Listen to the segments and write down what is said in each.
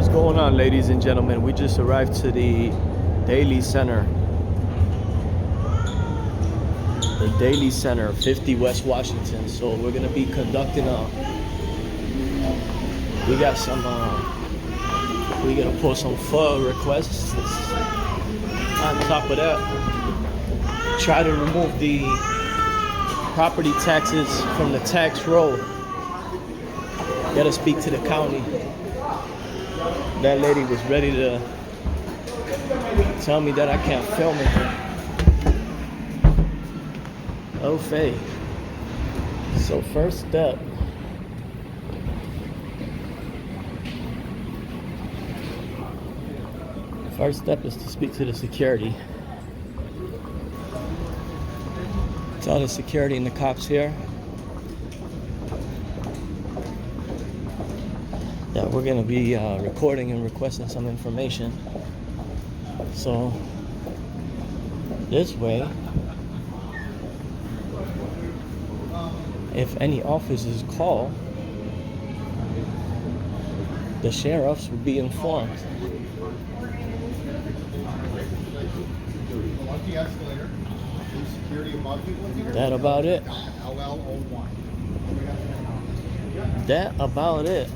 What's going on, ladies and gentlemen? We just arrived to the Daley Center. The Daley Center, 50 West Washington. So we're gonna be conducting we got some, we're gonna pull some FUD requests. On top of that, try to remove the property taxes from the tax roll. Gotta speak to the county. That lady was ready to tell me that I can't film it. Oh, Faye. So first step. First step is to speak to the security. Tell the security and the cops here that we're gonna be recording and requesting some information. So this way, if any officers call, the sheriffs will be informed. The escalator, security above people here. That about it. LL01. That about it.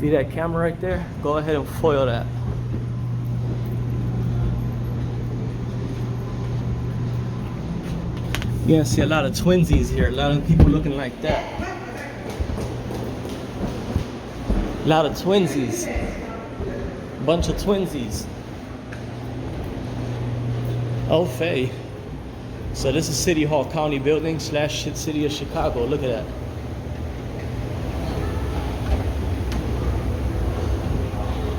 See that camera right there? Go ahead and foil that. You're gonna see a lot of twinsies here, a lot of people looking like that. A lot of twinsies. Bunch of twinsies. Oh, Faye. So this is City Hall County Building / City of Chicago. Look at that.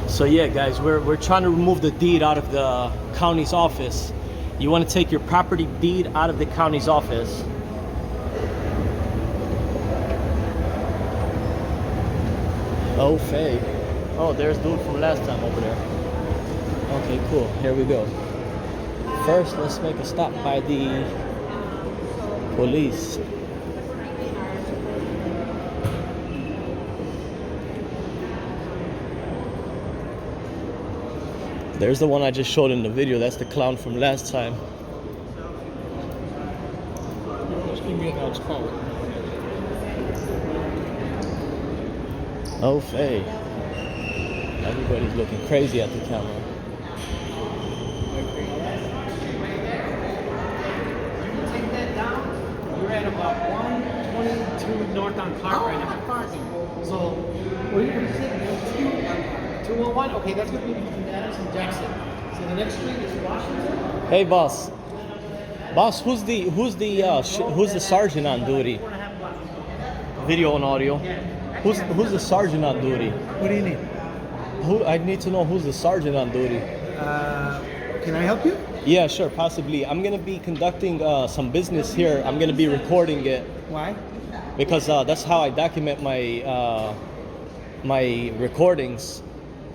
So yeah, guys, we're trying to remove the deed out of the county's office. You want to take your property deed out of the county's office. Oh, Faye. Oh, there's dude from last time over there. Okay, cool. Here we go. First, let's make a stop by the police. There's the one I just showed in the video. That's the clown from last time. Oh, Faye. Everybody's looking crazy at the camera. Take that down. You're at about 122 north on Clark right now. So, what are you saying? 201? Okay, that's going to be between Adams and Jackson. So the next street is Washington. Hey, boss. Boss, who's the sergeant on duty? Video and audio. Who's the sergeant on duty? What do you need? I need to know who's the sergeant on duty. Can I help you? Yeah, sure, possibly. I'm gonna be conducting some business here. I'm gonna be recording it Why? because that's how I document my recordings.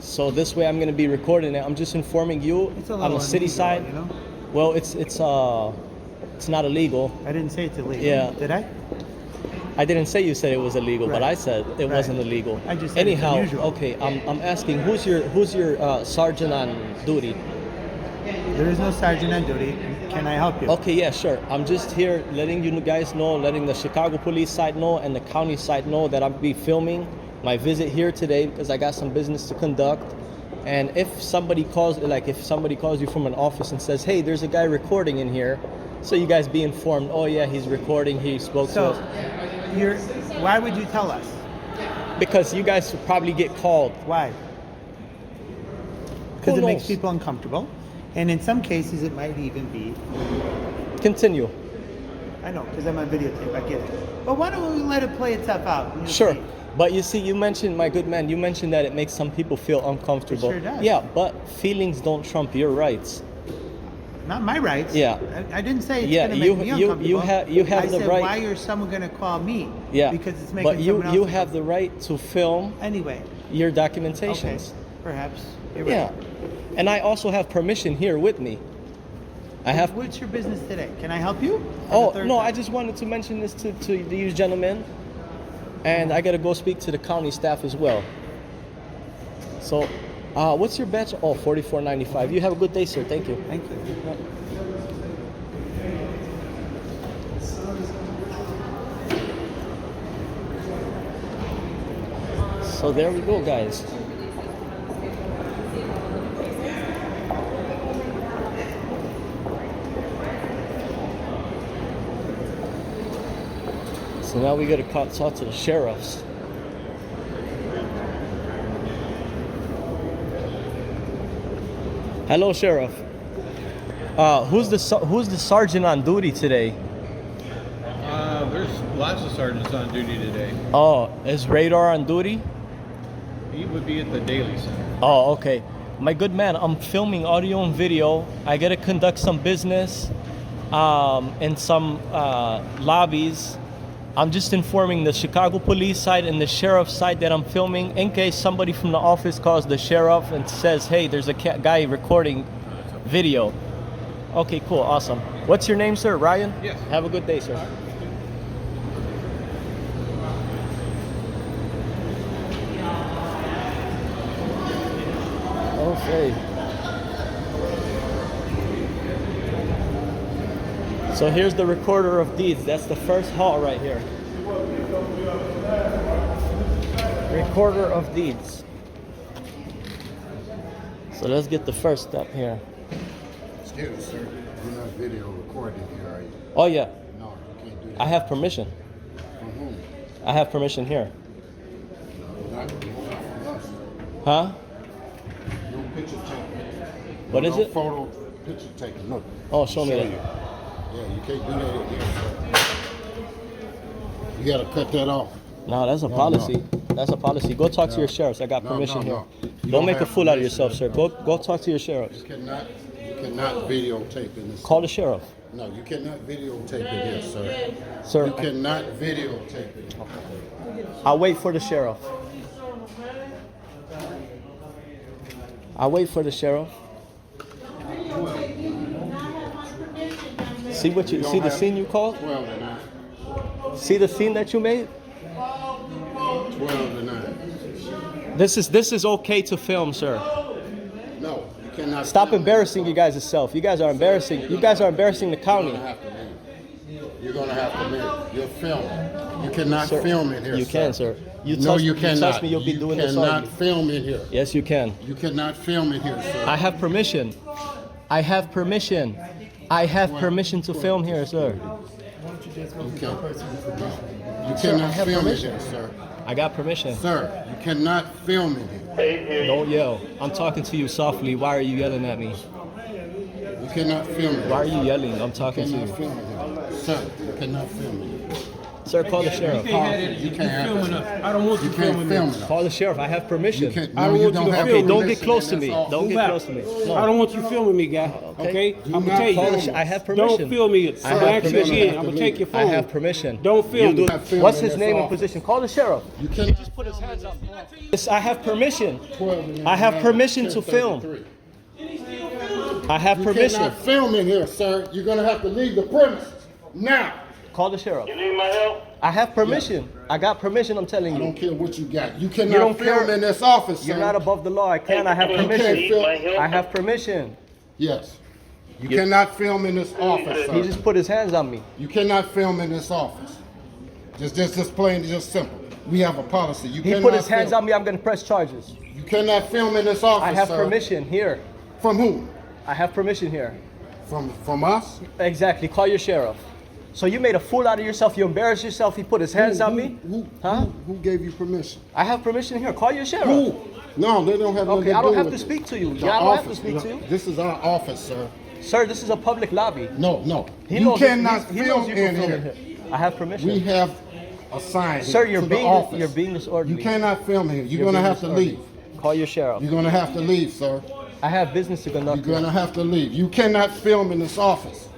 So this way, I'm gonna be recording it. I'm just informing you It's a on little the city illegal, side. you know? Well, it's not illegal. I didn't say it's illegal. Yeah. Did I? I didn't say you said it was illegal, but Right. I said it Right. wasn't illegal. I just said it's Anyhow, unusual. okay. I'm asking who's your sergeant on duty? There is no sergeant on duty. Can I help you? Okay, yeah, sure. I'm just here letting you guys know, letting the Chicago police side know and the county side know that I'll be filming my visit here today because I got some business to conduct. And if somebody calls you from an office and says, "Hey, there's a guy recording in here," so you guys be informed. Oh yeah, he's recording. He spoke to So, us. why would you tell us? Because you guys will probably get called. Why? Because Who it makes knows? people uncomfortable. And in some cases, it might even be. Continue. I know, because I'm on videotape. I get it. But why don't we let it play itself out? You'll Sure. see. But you see, you mentioned, my good man, you mentioned that it makes some people feel uncomfortable. It sure does. Yeah, but feelings don't trump your rights. Not my rights. Yeah. I didn't say it's Yeah, going to make me uncomfortable. you have I the said, right. why is someone going to call me? Yeah. Because it's making but someone else you have the right to film Anyway. your Okay. documentations. Perhaps. You're Yeah. right. And I also have permission here with me. I have. What's your business today? Can I help you? Oh, For the third no, time. I just wanted to mention this to these gentlemen. And I got to go speak to the county staff as well. So, what's your batch? Oh, $44.95. You have a good day, sir. Thank you. Thank you. So there we go, guys. So now we got to talk to the sheriffs. Hello, sheriff. Who's the sergeant on duty today? There's lots of sergeants on duty today. Oh, is Radar on duty? He would be at the Daley Center. Oh, okay. My good man, I'm filming audio and video. I gotta conduct some business in some lobbies. I'm just informing the Chicago police side and the sheriff's side that I'm filming in case somebody from the office calls the sheriff and says, hey, there's a guy recording video. Okay, cool, awesome. What's your name, sir? Ryan? Yes. Have a good day, sir. Okay. So here's the recorder of deeds. That's the first hall right here. Recorder of deeds. So let's get the first step here. Excuse me, sir. You're not video recording here, are you? Oh yeah, No, you can't do that. I have permission. From whom? I have permission here. Not from us. Huh? No picture taking. What is no it? Photo picture taking. Look. Oh, show me that. you. Yeah, you can't do that in here, sir. You gotta cut that off. No, that's a No, policy. no. That's a policy. Go talk to your sheriffs. I got No, permission no, here. no. You Don't make a have fool out of permission. yourself, sir. Go talk to your sheriffs. You cannot videotape in this. Call the sheriff. No, you cannot videotape it here, sir. Sir, You cannot videotape it. I'll wait for the sheriff. I'll wait for the sheriff. See what you see the scene you called? 12 to 9. See the scene that you made? 12 to 9. This is okay to film, sir. No, you cannot. Stop film it. embarrassing you guys yourself. You guys are embarrassing. You guys are embarrassing the You're county. gonna have to leave. You're gonna have to leave. You're filming. You cannot Sir, film in here. you can, sir. You No, touch- you you cannot. touch me, you'll be doing this all cannot you. film in here. Yes, you can. You cannot film in here, sir. I have permission. I have permission. I have permission to film here, sir. You can't. You Sir, I cannot have film in permission. here, sir. I got permission. Sir, you cannot film in here. Don't yell. I'm talking to you softly. Why are you yelling at me? You cannot film in Why are here. you yelling? I'm You talking to cannot you. film in here. Sir, you cannot film in here. Sir, call the sheriff. You can't have it. You You can't have filming it. us. I don't want You you can't filming film me. it. Call the sheriff. I have You permission. can't. I don't No, you want you don't to have film Okay, don't me. get close to me. permission in this Don't Move get out. close to me. I No. don't want you filming me, guy. Okay? Do I'm gonna not tell film you. me. I have permission. Don't film me. I I'm have gonna ask you permission. again. I'm gonna take your I phone. have permission. Don't film You me. do. Film What's in his this name and office. position? Call the sheriff. You He cannot. just put his hands up. Yes, I have permission. I have permission to film. I have You permission. cannot film in here, sir. You're gonna have to leave the premises now. Call the sheriff. You need my help? I have permission. I got permission. I'm telling I you. don't care what you got. You don't cannot film care. in this office, sir. You're not above the law. I can. I have You permission. need my help? I have permission. Yes. You cannot film in this office, He sir. just put his hands on me. You cannot film in this office. Just plain, just simple. We have a policy. You He cannot put his hands film. on me. I'm gonna press charges. You cannot film in this office, I have sir. permission here. From whom? I have permission here. From us? Exactly. Call your sheriff. So you made a fool out of yourself. You embarrassed yourself. He put his hands on me. Huh? Who gave you permission? I have permission here. Call your sheriff. Who? No, they don't have nothing Okay, to I don't do have with to this. speak to you. The Yeah, I don't have to office. speak to you. This is our office, sir. Sir, this is a public lobby. No. He You knows cannot he knows film you can in film here. I have permission. We have a sign Sir, to the you're office. being disorderly. You cannot film here. You're You're gonna being have to disorderly. leave. Call your sheriff. You're gonna have to leave, sir. I have business to conduct. You're gonna have to leave. You cannot film in this office.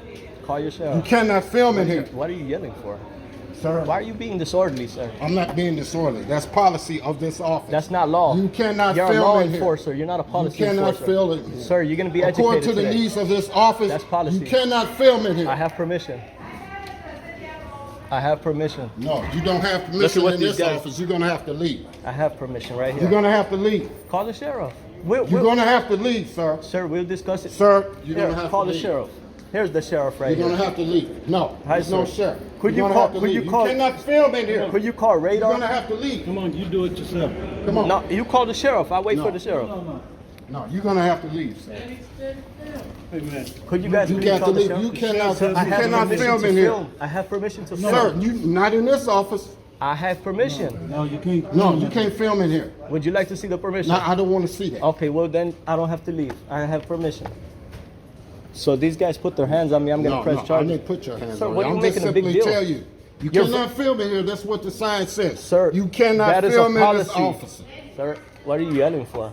Call your You sheriff. cannot film in here. What are you yelling for? Sir. Why are you being disorderly, sir? I'm not being disorderly. That's policy of this office. That's not law. You cannot You're film a law in here. enforcer. You're not a policy You cannot enforcer. film it here. Sir, you're going to be educated According to the today. needs of this office, That's policy. you cannot film in here. I have permission. I have permission. No, you don't have Look permission at what in these this guys- office. You're gonna have to leave. I have permission right You're here. gonna have to leave. Call the sheriff. You're gonna have to leave, sir. Sir, we'll discuss it. Sir, you're Here, gonna have call to the leave. sheriff. Here's the sheriff right You're here. gonna have to leave. No, Hi, there's no sir. sheriff. Could You're you gonna call- have to could leave. you call- cannot film in here. Could you call You're radar? gonna have to leave. Come on, you do it yourself. Come on. No, you call the sheriff. I'll wait No. for the sheriff. No, you're gonna have to leave, sir. Hey, man. Could you guys You please got to call the leave. sheriff? You cannot. Sir, You I have cannot permission film to in here, film. I have permission to film. sir. You not in this office. I have permission. No, you can't. No, you can't film in here. Would you like to see the permission? No, I don't want to see that. Okay, well then I don't have to leave. I have permission. So these guys put their hands on me. I'm gonna No, press no, I charges. didn't put your hands Sir, on what you. are you I'm just making a big simply deal? tell you. You You're- cannot film in here. That's what the sign says. Sir, you cannot that is film a in this policy. office. Sir, what are you yelling for?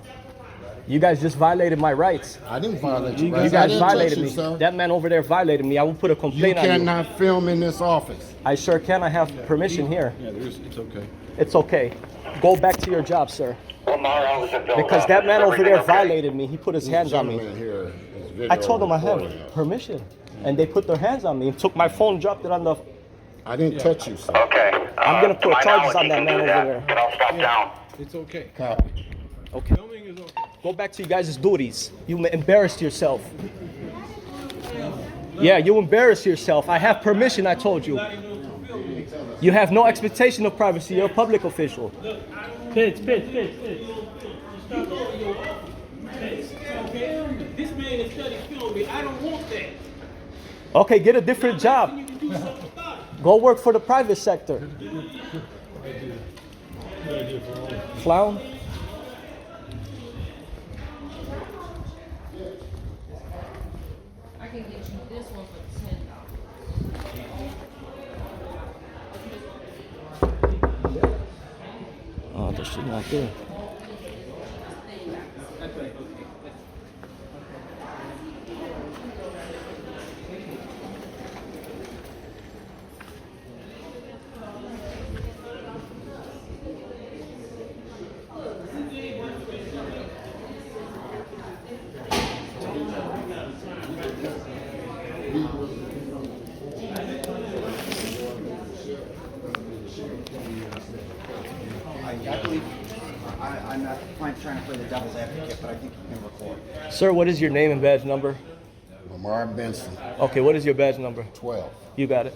You guys just violated my rights. I didn't violate You you. You I guys didn't touch violated you, me. sir. That man over there violated me. I will put a You complaint on you. cannot film in this office. I sure can. I have permission here. Yeah, it's okay. It's okay. Go back to your job, sir. Because that man over there violated me. He put his hands on me. Gentleman here is video I told them I have recording us. permission. And they put their hands on me and took my phone, dropped it on the... I didn't touch you, sir. Okay. I'm gonna put to my charges knowledge, on you that can man do over that, there. But I'll stop down. It's okay. Copy. Okay. Filming is okay. Go back to you guys' duties. You embarrassed yourself. Yeah, you embarrassed yourself. I have permission, I told you. You have no expectation of privacy. You're a public official. Pitch. This man is studying filming. I don't want that. Okay, get a different job. You can do something about it. Go work for the private sector. Clown. I can get you this one for $10. Oh, that shit not there. I believe I'm not trying to play the devil's advocate, but I think you can record. Sir, what is your name and badge number? Lamar Benson, Okay, what is your badge number? 12. You got it.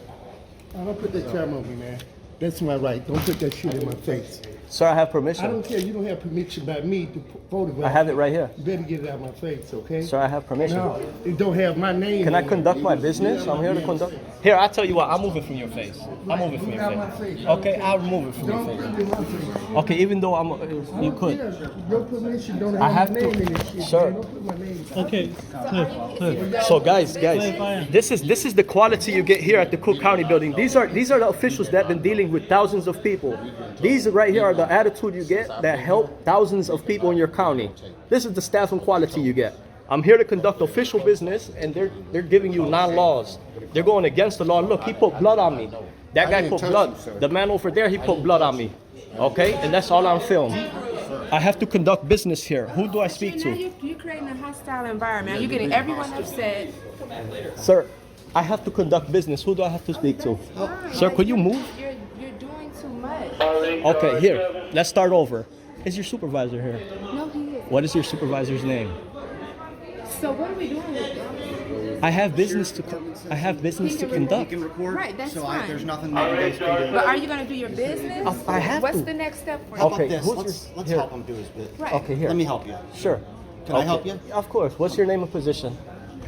Don't put that camera on me, man. That's my right. Don't put that shit in my face. Sir, I have I permission. don't care. You don't have permission by me to photograph. I have it right here. You better get it out of my face, okay? Sir, I have permission. No, it don't have my name. Can I on it. conduct my business? I'm here to conduct. Here, I'll tell you what. I'm moving from your face. I'm moving from Out your my face. face. Okay, I'll remove it from your Don't face. put it in my face. Okay, even though I'm, you could. Yeah, your permission don't I have have my to- name in this shit. Sir. Man. Don't put my name. Okay, Cliff. So guys, this is the quality you get here at the Cook County building. These are the officials that have been dealing with thousands of people. These right here are the attitude you get that help thousands of people in your county. This is the staff and quality you get. I'm here to conduct official business, and they're giving you non-laws. They're going against the law. Look, he put blood on me. That I guy didn't put touch blood. you, sir. The man over there, he put blood on me. Okay, and that's all on film. I have to conduct business here. Who do I speak Now to? you're creating a hostile environment. You're getting everyone upset. Sir, I have to conduct business. Who do I have to speak to? Sir, could you move? You're doing too much. Okay, here. Let's start over. Is your supervisor here? No, he is. What is your supervisor's name? So what are we doing with this? I have business to You conduct. can record, Right, that's so fine. there's nothing that you guys can do. But are you going to do your business? I have What's to. the next step for How you? Okay, about this? who's Let's here? help him do his bit. Right. Okay, here. Let me help you. Sure. Can I help you? Of course. What's your name and position?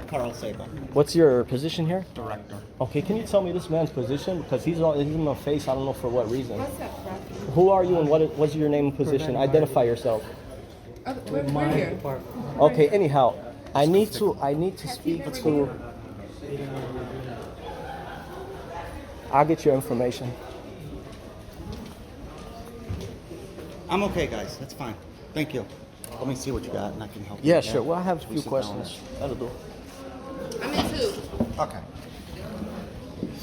Carl Sable, What's your position here? director. Okay, can you tell me this man's position? Because he's in my face. I don't know for what reason. What's up, bro? Who are you and what's your name and position? Identify yourself. We're here. Okay. Anyhow, I need to speak to. I'll get your information. I'm okay, guys. That's fine. Thank you. Let me see what you got, and I can help you. Yeah, okay? sure. Well, I have a We few sit down. questions. That'll do. I'm in two. Okay.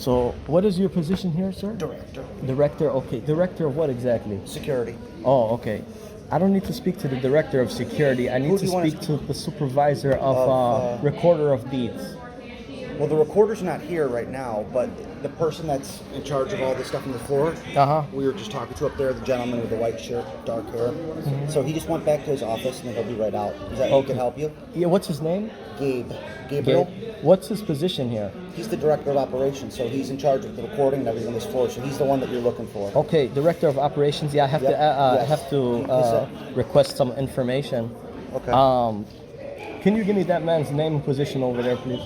So, what is your position here, sir? Director. Director, okay. Director of what exactly? Security. Oh, okay. I don't need to speak to the director of security. I need Who to do you wanna speak to the supervisor of recorder of deeds. Well, the recorder's not here right now, but the person that's in charge of all this stuff on the floor, we were just talking to up there, the gentleman with the white shirt, dark hair. So he just went back to his office and then he'll be right out. Is that he can help you? Yeah, what's his name? Gabriel. What's his position here? He's the director of operations, so he's in charge of the recording and everything on this floor. So he's the one that you're looking for. Okay, director of operations. Yeah, I have Yep. to Yes. have to request some information. Okay. Can you give me that man's name and position over there, please?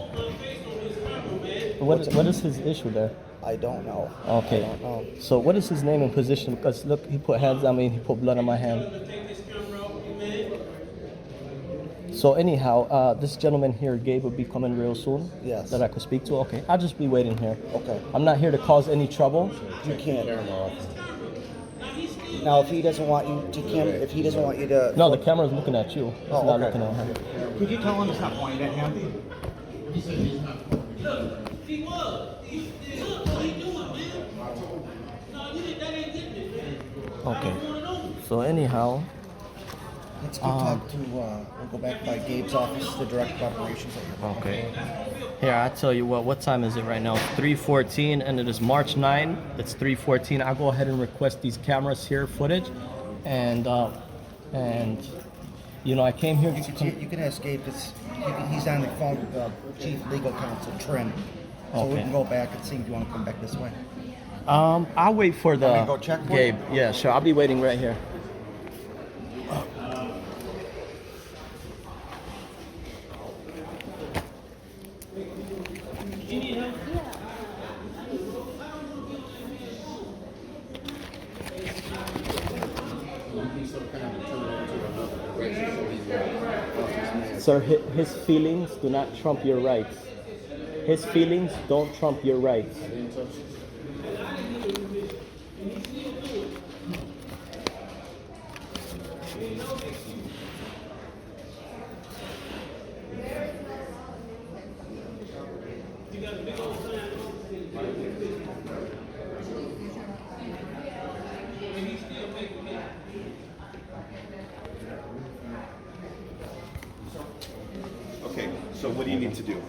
What is his issue there? I don't know. Okay. I don't know. So what is his name and position? Because look, he put hands on me and he put blood on my hand. So anyhow, this gentleman here, Gabe, will be coming real soon. Yes. That I could speak to. Okay, I'll just be waiting here. Okay. I'm not here to cause any trouble. You can't. Now, if he doesn't want you to if he doesn't want you to. No, the camera's looking at you. It's Oh, not okay. looking at him. Could you tell him to stop pointing at him? He was. He look what he doing, man. No, that ain't getting it, man. Okay. So anyhow, Let's go talk to. We'll go back by Gabe's office, the director of operations. okay. Here, I tell you what time is it right now? It's 3:14 and it is March 9. It's 3:14. I'll go ahead and request these cameras here footage. And you know, I came here to You can ask Gabe. He's on the phone with the chief legal counsel, Trim. So we Okay. can go back and see if you want to come back this way. I'll wait for the Want me to go check for Gabe. Yeah, sure. I'll be waiting right here. Sir, his feelings do not trump your rights. His feelings don't trump your rights. Okay, so what do you need to do?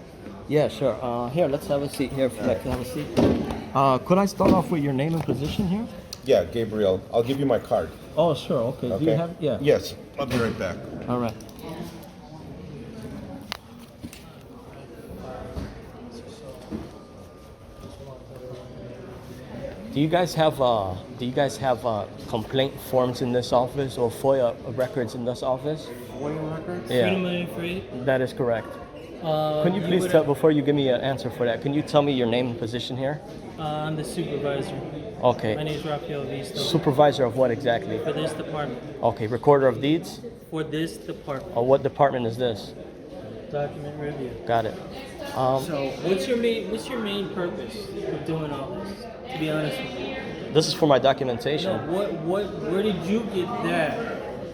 Yeah, sure. Here, let's have a seat here. If I can have a seat. Could I start off with your name and position here? Yeah, Gabriel. I'll give you my card. Oh, sure. Okay. Okay. Do you have? Yeah. Yes. I'll be right back. All right. Do you guys have complaint forms in this office or FOIA records in this office? FOIA records? Yeah. Freedom of information. That is correct. Can you please tell, before you give me an answer for that, can you tell me your name and position here? I'm the supervisor. My Okay. name is Rafael Visto. Supervisor of what exactly? For this department. Okay, recorder of deeds? For this department. Or what department is this? Document review. Got it. So what's your main purpose of doing all this? To be honest with you. This is for my documentation. No, where did you get that?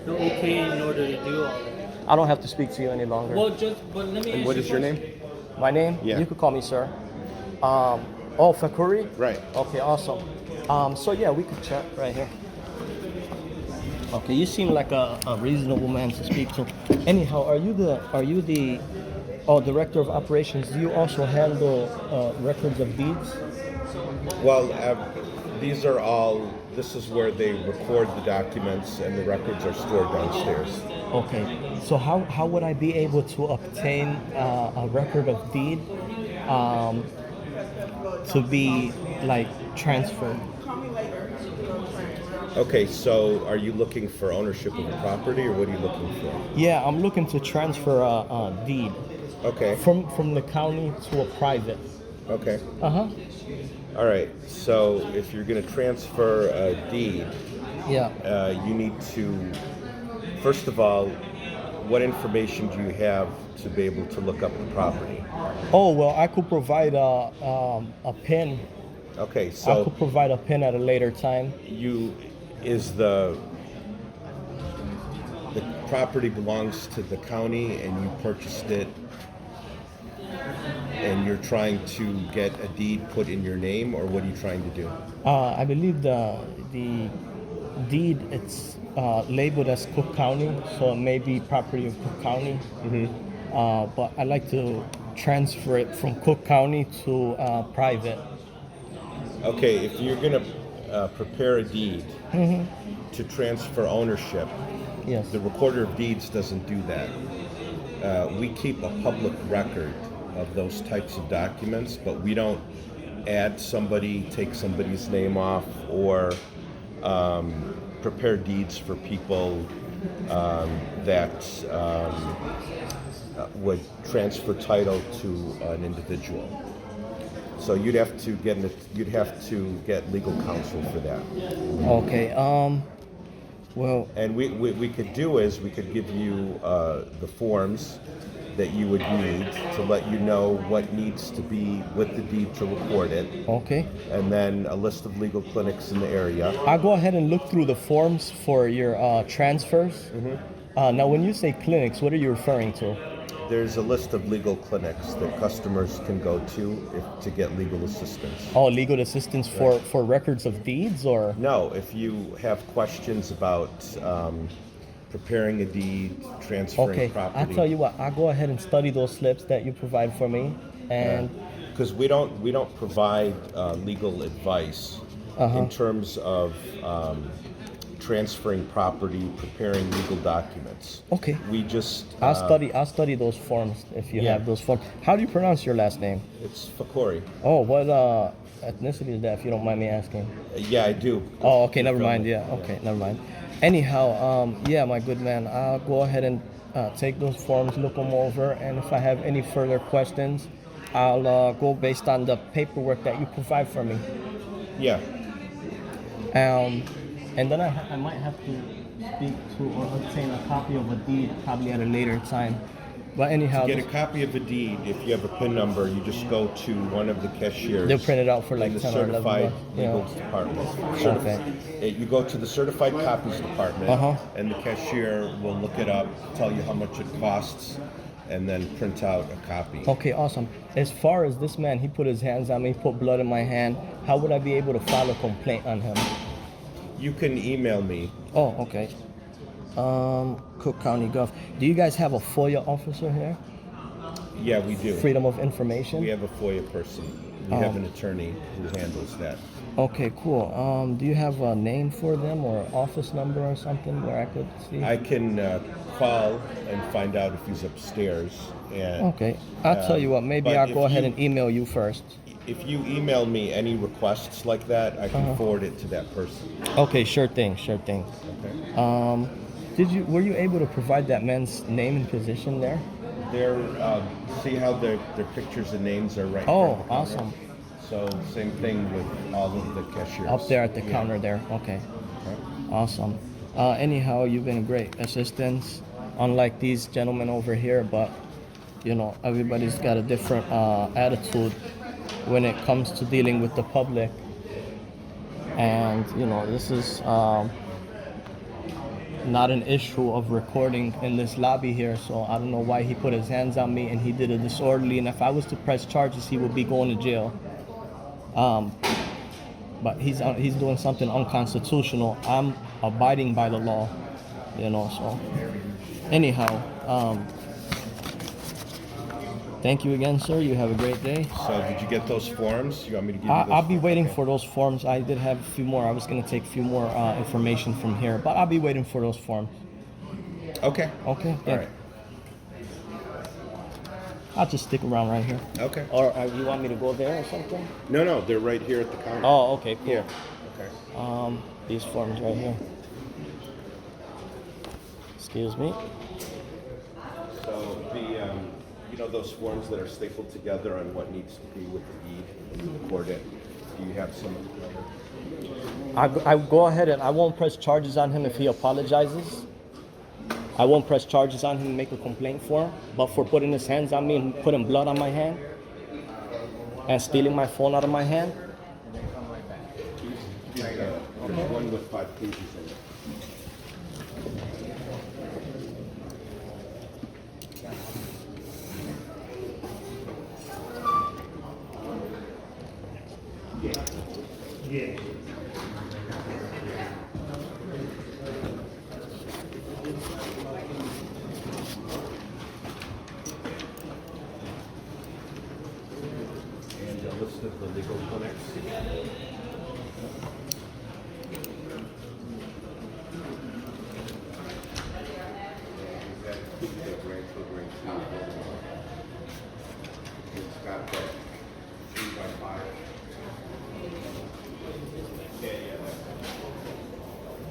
The okay in order to do all that? I don't have to speak to you any longer. Well, but let me ask What you is a your question. name? My name? Yeah. You could call me sir. Fakuri? Right. Okay, awesome. So yeah, we could chat right here. Okay, you seem like a reasonable man to speak to. Anyhow, are you the director of operations? Do you also handle records of deeds? Well, this is where they record the documents and the records are stored downstairs. Okay, so how would I be able to obtain a record of deed to be like transferred? Okay, so are you looking for ownership of a property or what are you looking for? Yeah, I'm looking to transfer a deed Okay, from the county to a private. okay. Uh-huh. All right, so if you're going to transfer a deed, Yeah. you need to, first of all, what information do you have to be able to look up the property? Oh, well, I could provide a PIN. Okay, I so could provide a PIN at a later time. the property belongs to the county and you purchased it and you're trying to get a deed put in your name, or what are you trying to do? I believe the deed it's labeled as Cook County, so it may be property of Cook County. But I'd like to transfer it from Cook County to private. Okay, if you're gonna prepare a deed to transfer ownership, Yes. the recorder of deeds doesn't do that. We keep a public record of those types of documents, but we don't add somebody, take somebody's name off, or prepare deeds for people that would transfer title to an individual. So you'd have to get legal counsel for that. Okay. Well, And we could do is we could give you the forms that you would need to let you know what needs to be with the deed to record it, okay. and then a list of legal clinics in the area. I'll go ahead and look through the forms for your transfers. Now, when you say clinics, what are you referring to? There's a list of legal clinics that customers can go to to get legal assistance. Oh, legal assistance for records of deeds, or? No, if you have questions about preparing a deed, transferring Okay, property. I'll tell you what, I'll go ahead and study those slips that you provide for me, and because we don't provide legal advice in terms of transferring property, preparing legal documents. okay. We just I'll study those forms if you have those forms. How do you pronounce your last name? It's Fakori. Oh, what ethnicity is that, if you don't mind me asking? Yeah, I do. Oh, okay, never mind. Yeah, okay, never mind. Anyhow, yeah, my good man, I'll go ahead and take those forms, look them over, and if I have any further questions, I'll go based on the paperwork that you provide for me. Yeah. And then I might have to speak to or obtain a copy of a deed probably at a later time. But anyhow, To get a copy of a deed, if you have a PIN number, you just go to one of the cashiers. they'll print it out for like in the 10 or 11 certified bucks. legal Yeah. department. Okay. You go to the certified copies department, and the cashier will look it up, tell you how much it costs, and then print out a copy. Okay, awesome. As far as this man, he put his hands on me, put blood in my hand. How would I be able to file a complaint on him? You can email me. Oh, okay. Cook County Gov. Do you guys have a FOIA officer here? Yeah, we do. Freedom of information? We have a FOIA person. We have an attorney who handles that. Okay, cool. Do you have a name for them or office number or something where I could see? I can call and find out if he's upstairs. And, Okay. I'll tell you what, maybe but I'll if go ahead you- and email you first. If you email me any requests like that, I can forward it to that person. Okay, sure thing, sure thing. Okay. Were you able to provide that man's name and position there? They're see how their pictures and names are right. Oh, there. awesome. So same thing with all of the cashiers. Up there at the counter there. Okay. Awesome. Anyhow, you've been a great assistance. Unlike these gentlemen over here, but you know, everybody's got a different attitude when it comes to dealing with the public. And you know, this is not an issue of recording in this lobby here, so I don't know why he put his hands on me and he did it disorderly, and if I was to press charges, he would be going to jail. But he's doing something unconstitutional. I'm abiding by the law, you know, so anyhow, thank you again, sir. You have a great day. So did you get those forms? You want me to give you those? I'll be waiting for those forms. I did have a few more. I was going to take a few more information from here, but I'll be waiting for those forms. Okay. Okay? All right. I'll just stick around right here. Okay. Or you want me to go there or something? No, they're right here at the counter. Oh, okay, cool. Yeah. Okay. These forms right here. Excuse me. So you know those forms that are stapled together on what needs to be with the deed and you record it. Do you have some? I go ahead and I won't press charges on him if he apologizes. I won't press charges on him and make a complaint for him. But for putting his hands on me and putting blood on my hand and stealing my phone out of my hand. There's one with 5 pages in it. legal clinics. It's got that 3x5.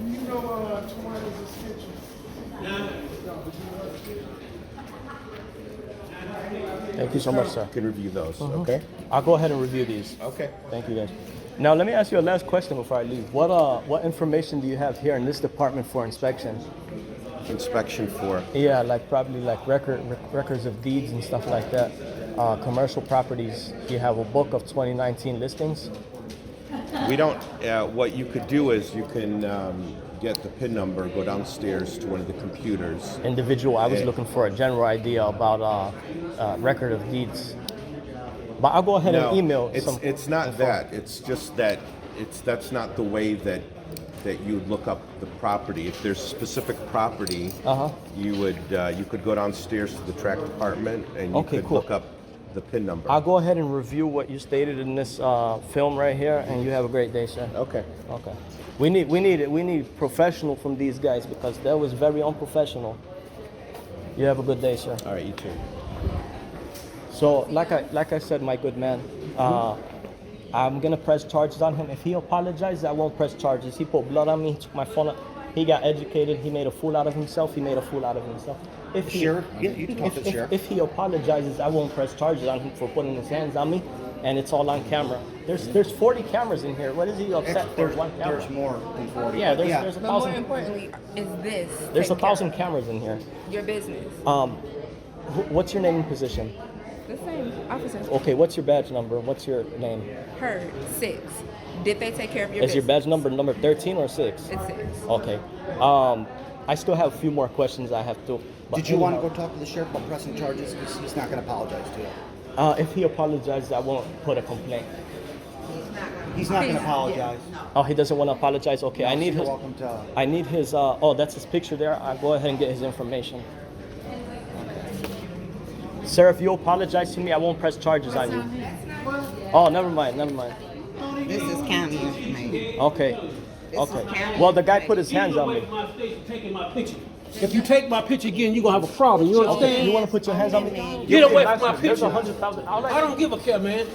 You know, tomatoes is kitchen. Thank you so much, sir. You can review those, okay? I'll go ahead and review these. Okay. Thank you, guys. Now, let me ask you a last question before I leave. What information do you have here in this department for inspection? Inspection for. Yeah, like probably like records of deeds and stuff like that. Commercial properties. You have a book of 2019 listings. We don't, what you could do is you can get the PIN number, go downstairs to one of the computers. Individual. I was looking for a general idea about record of deeds. But I'll go ahead and email it's not info. that. It's just that that's not the way that you would look up the property. If there's specific property, you could go downstairs to the track department and you could look up the PIN number. I'll go ahead and review what you stated in this film right here, and you have a great day, sir. Okay. Okay. We need professional from these guys because that was very unprofessional. You have a good day, sir. All right, you too. So, like I said, my good man, I'm gonna press charges on him. If he apologizes, I won't press charges. He put blood on me. He took my phone. He got educated. He made a fool out of himself. He made a fool out of himself. If he, Sheriff? Yeah, you can talk to the sheriff. If he apologizes, I won't press charges on him for putting his hands on me, and it's all on camera. There's 40 cameras in here. What is he upset for? One camera. There's more than 40. Yeah, there's a But more thousand. importantly, is this There's taken 1,000 care cameras in here. of? Your business. What's your name and position? The same officer. Okay, what's your badge number? What's your name? Heard 6. Did they take care of your Is your business? badge number 13 or 6? It's 6. Okay. I still have a few more questions I have to. but Did you want to anyhow, go talk to the sheriff about pressing charges? Because he's not going to apologize to you. If he apologizes, I won't put a complaint. He's not going to apologize. Oh, he doesn't want to apologize. Okay, I need You're his. welcome to. I need his. Oh, that's his picture there. I'll go ahead and get his information. Sir, if you apologize to me, I won't press charges on you. Oh, never mind. This is county information. Okay. Okay. Well, the guy put his hands on me. Taking my picture. If you take my picture again, you're gonna have a problem. You understand? Okay, you want to put your hands on me? Get away from my There's picture. 100,000. I don't give a care, man.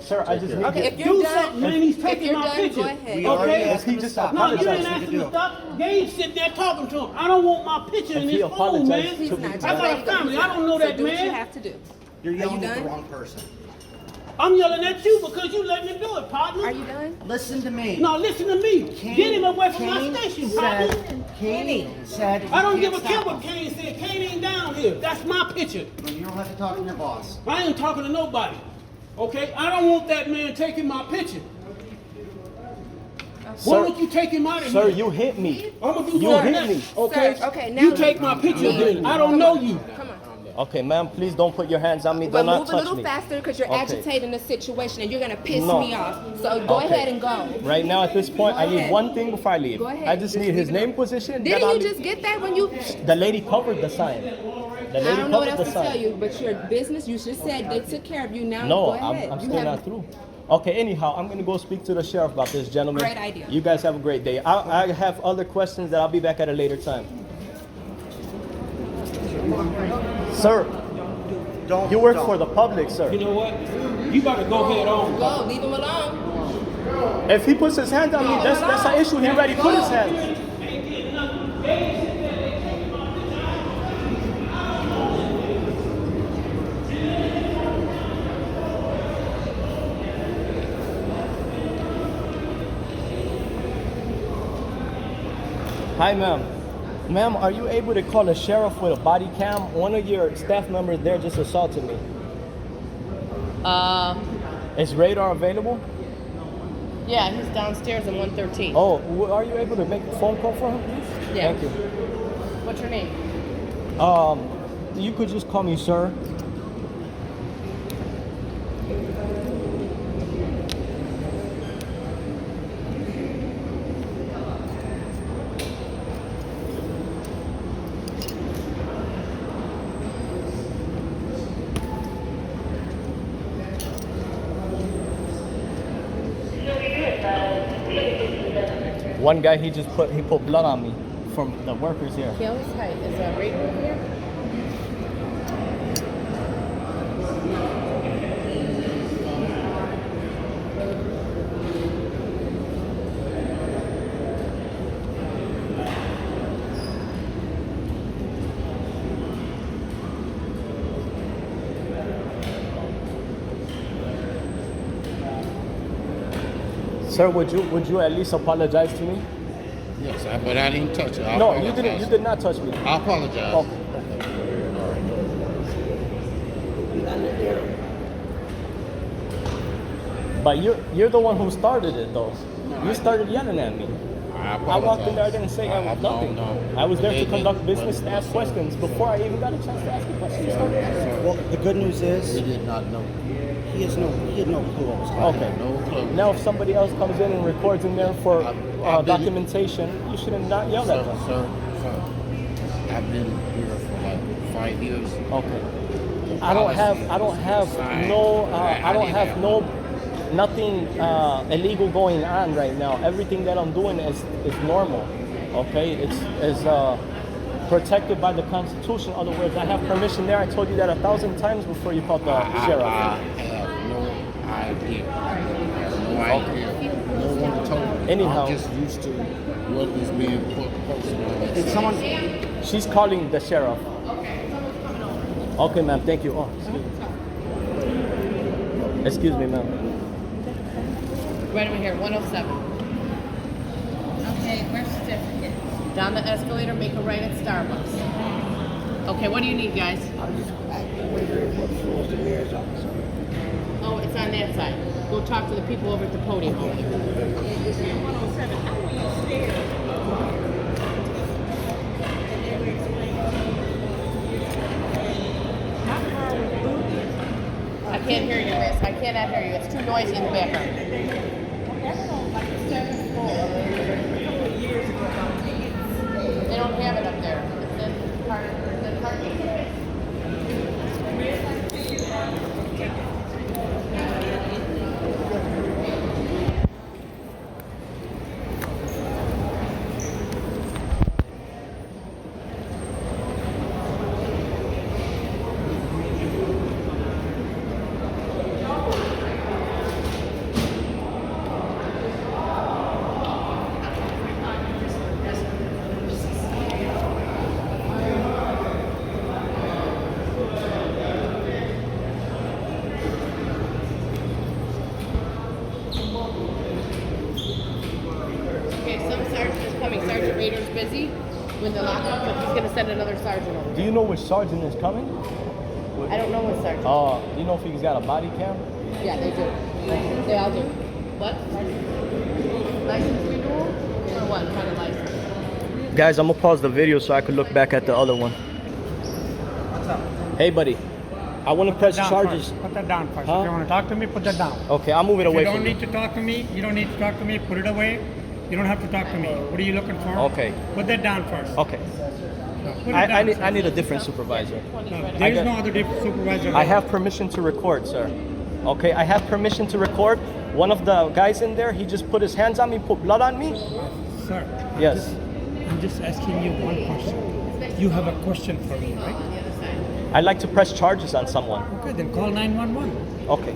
Sir, I just need Okay, you. if you're Do done, something, man. He's if taking you're my done, picture. go ahead. We already Okay. asked him to stop. No, you Apologize. didn't ask him to stop. They ain't sitting there talking to him. I don't want my picture in If he his phone, man. apologizes He's to me, not. I Just got let a him go. family. I don't know So that do what you man. have to do. You're yelling at the done? wrong person. I'm yelling at you because you let me do it, partner. Are you done? Listen to me. No, listen to me. Get him away from Kane my station, partner. Kane said. I don't you give a can't care stop what him. Kane said. Kane ain't down here. That's my picture. You don't have to talk to your boss. I ain't talking to nobody. Okay? I don't want that man taking my picture. Why Sir, don't you take him out of sir, here? you hit me. I'm gonna do You what hit next, me. Okay? Sir, okay, now you take my picture then. I don't know you. Come on. Okay, ma'am, please don't put your hands on me. Do But not move a touch little me. faster because you're Okay. agitating the situation and you're gonna piss No. me off. So go Okay. ahead and go. Right now, at this point, I Go need ahead. one thing before I leave. Go ahead. I just need his name, position. then Didn't I'll you leave. just get that when you? The lady covered the sign. The I lady don't know what covered else the to tell sign. you, but your business, you just said they took care of you. Now No, go ahead. I'm You still have- not through. Okay, anyhow, I'm going to go speak to the sheriff about this, gentlemen. Great idea. You guys have a great day. I have other questions that I'll be back at a later time. Sir, Don't. you work don't. for the public, sir. You know what? You better go head on. Go, leave him alone. If he puts his hands on me, that's an issue. He already put his hands. Hi, ma'am. Ma'am, are you able to call the sheriff with a body cam? One of your staff members there just assaulted me. Is radar available? Yeah, he's downstairs in 113. Oh, are you able to make a phone call for him, please? Yeah. Thank you. What's your name? You could just call me sir. One guy, he put blood on me from the workers here. Kelly's height is a right over here. Sir, would you at least apologize to me? Yes, but I didn't touch it. I No, you apologize. didn't. You did not touch me. I apologize. Okay. But you're the one who started it, though. You started yelling at me. I walked in there. I didn't say nothing. No. I was there to conduct business and ask questions before I even got a chance to ask a question. You started asking. Well, the good news is He did not know. he had no clue what was going Okay. No clue. Now, if somebody else comes in and records in there for I did it. documentation, you shouldn't not yell at them. Sir, I've been here for like 5 years. Okay. I don't have nothing illegal going on right now. Everything that I'm doing is normal. Okay, it's protected by the Constitution. In other words, I have permission there. I told you that 1,000 times before you called the sheriff. I have no idea. No idea. No one told me. Anyhow. I'm just used to what is being posted on this. Did someone? She's calling the sheriff. Okay, ma'am. Thank you. Oh, excuse me, ma'am. Right over here, 107. Okay, where's the certificate? Down the escalator, make a right at Starbucks. Okay, what do you need, guys? Oh, it's on that side. Go talk to the people over at the podium. I can't hear you, miss. I cannot hear you. It's too noisy in the background. They don't have it up there. It's in part of the parking. Okay, some sergeant is coming. Sergeant Rader's busy with the lockup, but he's going to send another sergeant over. Do you know which sergeant is coming? I don't know what sergeant. Do you know if he's got a body cam? Yeah, they do. They all do. What? License renewal? Or what kind of license? Guys, I'm gonna pause the video so I could look back at the other one. What's up? Hey, buddy. I want to press Down charges. first. Put that down first. Huh? If you want to talk to me, put that down. Okay, I'll move it If away you don't from need to talk to me, you don't need to talk to me. Put it away. You don't have to talk to me. What are you looking for? Okay. Put that down first. Okay. Put it I down, need sir. I need a different supervisor. No, there is got- no other supervisor. I have permission to record, sir. Okay, I have permission to record. One of the guys in there, he just put his hands on me, put blood on me. Sir. Yes. I'm just asking you one question. You have a question for me, right? I'd like to press charges on someone. Okay, then call 911. Okay.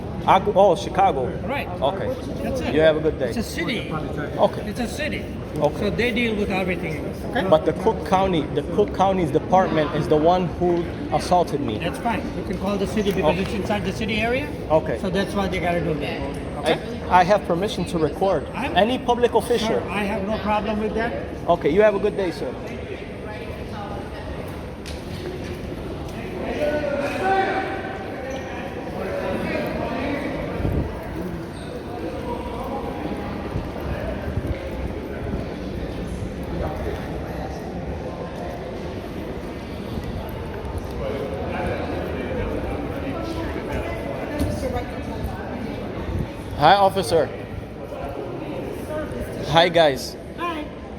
Chicago. Right. Okay. That's it. You have a good day. It's a city. Okay. It's a city. Okay. So they deal with everything. Okay. But the Cook County's department is the one who assaulted me. That's fine. You can call the city because Okay. it's inside the city area. Okay. So that's why they gotta do that. Okay. I have permission to record. Any public official. Sure, I have no problem with that. Okay, you have a good day, sir. Hi, officer. Hi, guys.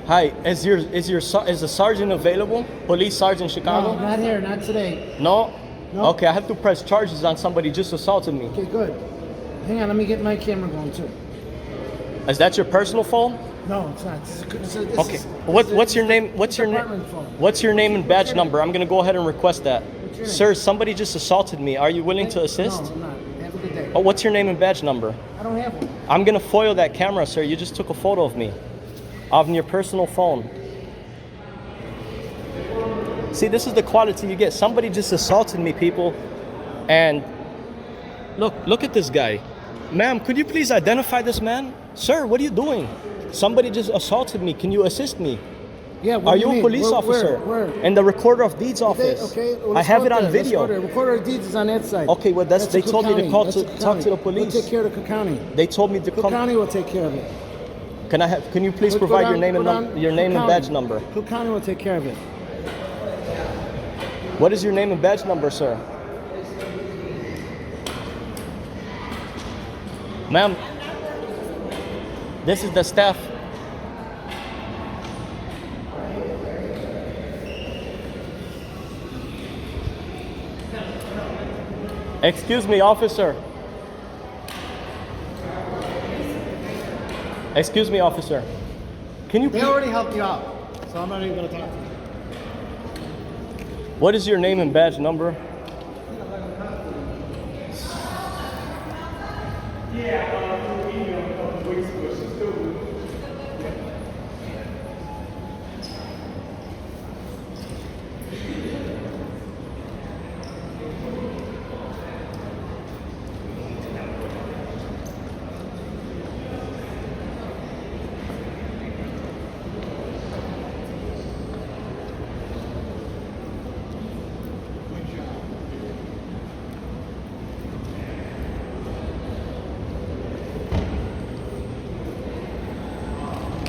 Hi. Is the sergeant available? Police sergeant Chicago? Not here, not today. No? No. Okay, I have to press charges on somebody just assaulted me. Okay, good. Hang on, let me get my camera going too. Is that your personal phone? No, it's not. This Okay. is- What's your name? What's your name? department phone. What's your name and badge number? I'm gonna go ahead and request that. your name? Sir, somebody just assaulted me. Are you willing to assist? No, I'm not. Have a good day. Oh, what's your name and badge number? I don't have one. I'm gonna foil that camera, sir. You just took a photo of me on your personal phone. See, this is the quality you get. Somebody just assaulted me, people, and look at this guy. Ma'am, could you please identify this man? Sir, what are you doing? Somebody just assaulted me. Can you assist me? Yeah, what Are do you a mean? police officer? Where? In the recorder of deeds office. Okay, well, I let's have go it on there. Let's go video. there. Recorder of deeds is on that side. Okay, well, they in told me Cook to call County. to That's talk to the Cook County. police. We'll take care of Cook County. They told me to Cook come. County will take care of it. Can you please Put provide on- your name and put on your name Cook and badge County. number? Cook County will take care of it. What is your name and badge number, sir? Ma'am, this is the staff. Excuse me, officer. Excuse me, officer. Can you They please... already helped you out, so I'm not even gonna talk to you. What is your name and badge number?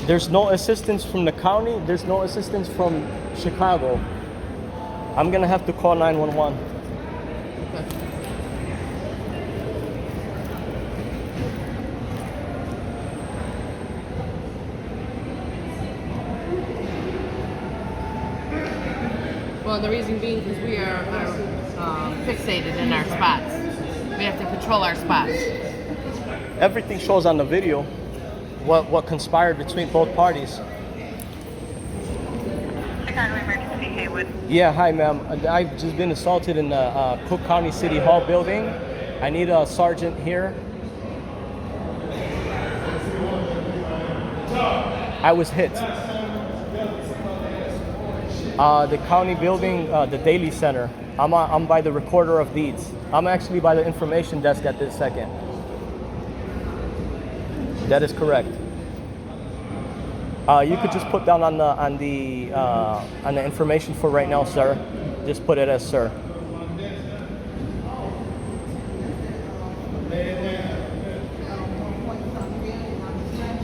There's no assistance from the county. There's no assistance from Chicago. I'm gonna have to call 911. Well, the reason being is we are fixated in our spots. We have to control our spots. Everything shows on the video what conspired between both parties. Yeah, hi ma'am. I've just been assaulted in the Cook County City Hall building. I need a sergeant here. I was hit. The county building, the Daley Center. I'm by the recorder of deeds. I'm actually by the information desk at this second. That is correct. You could just put down on the information for right now, sir. Just put it as sir.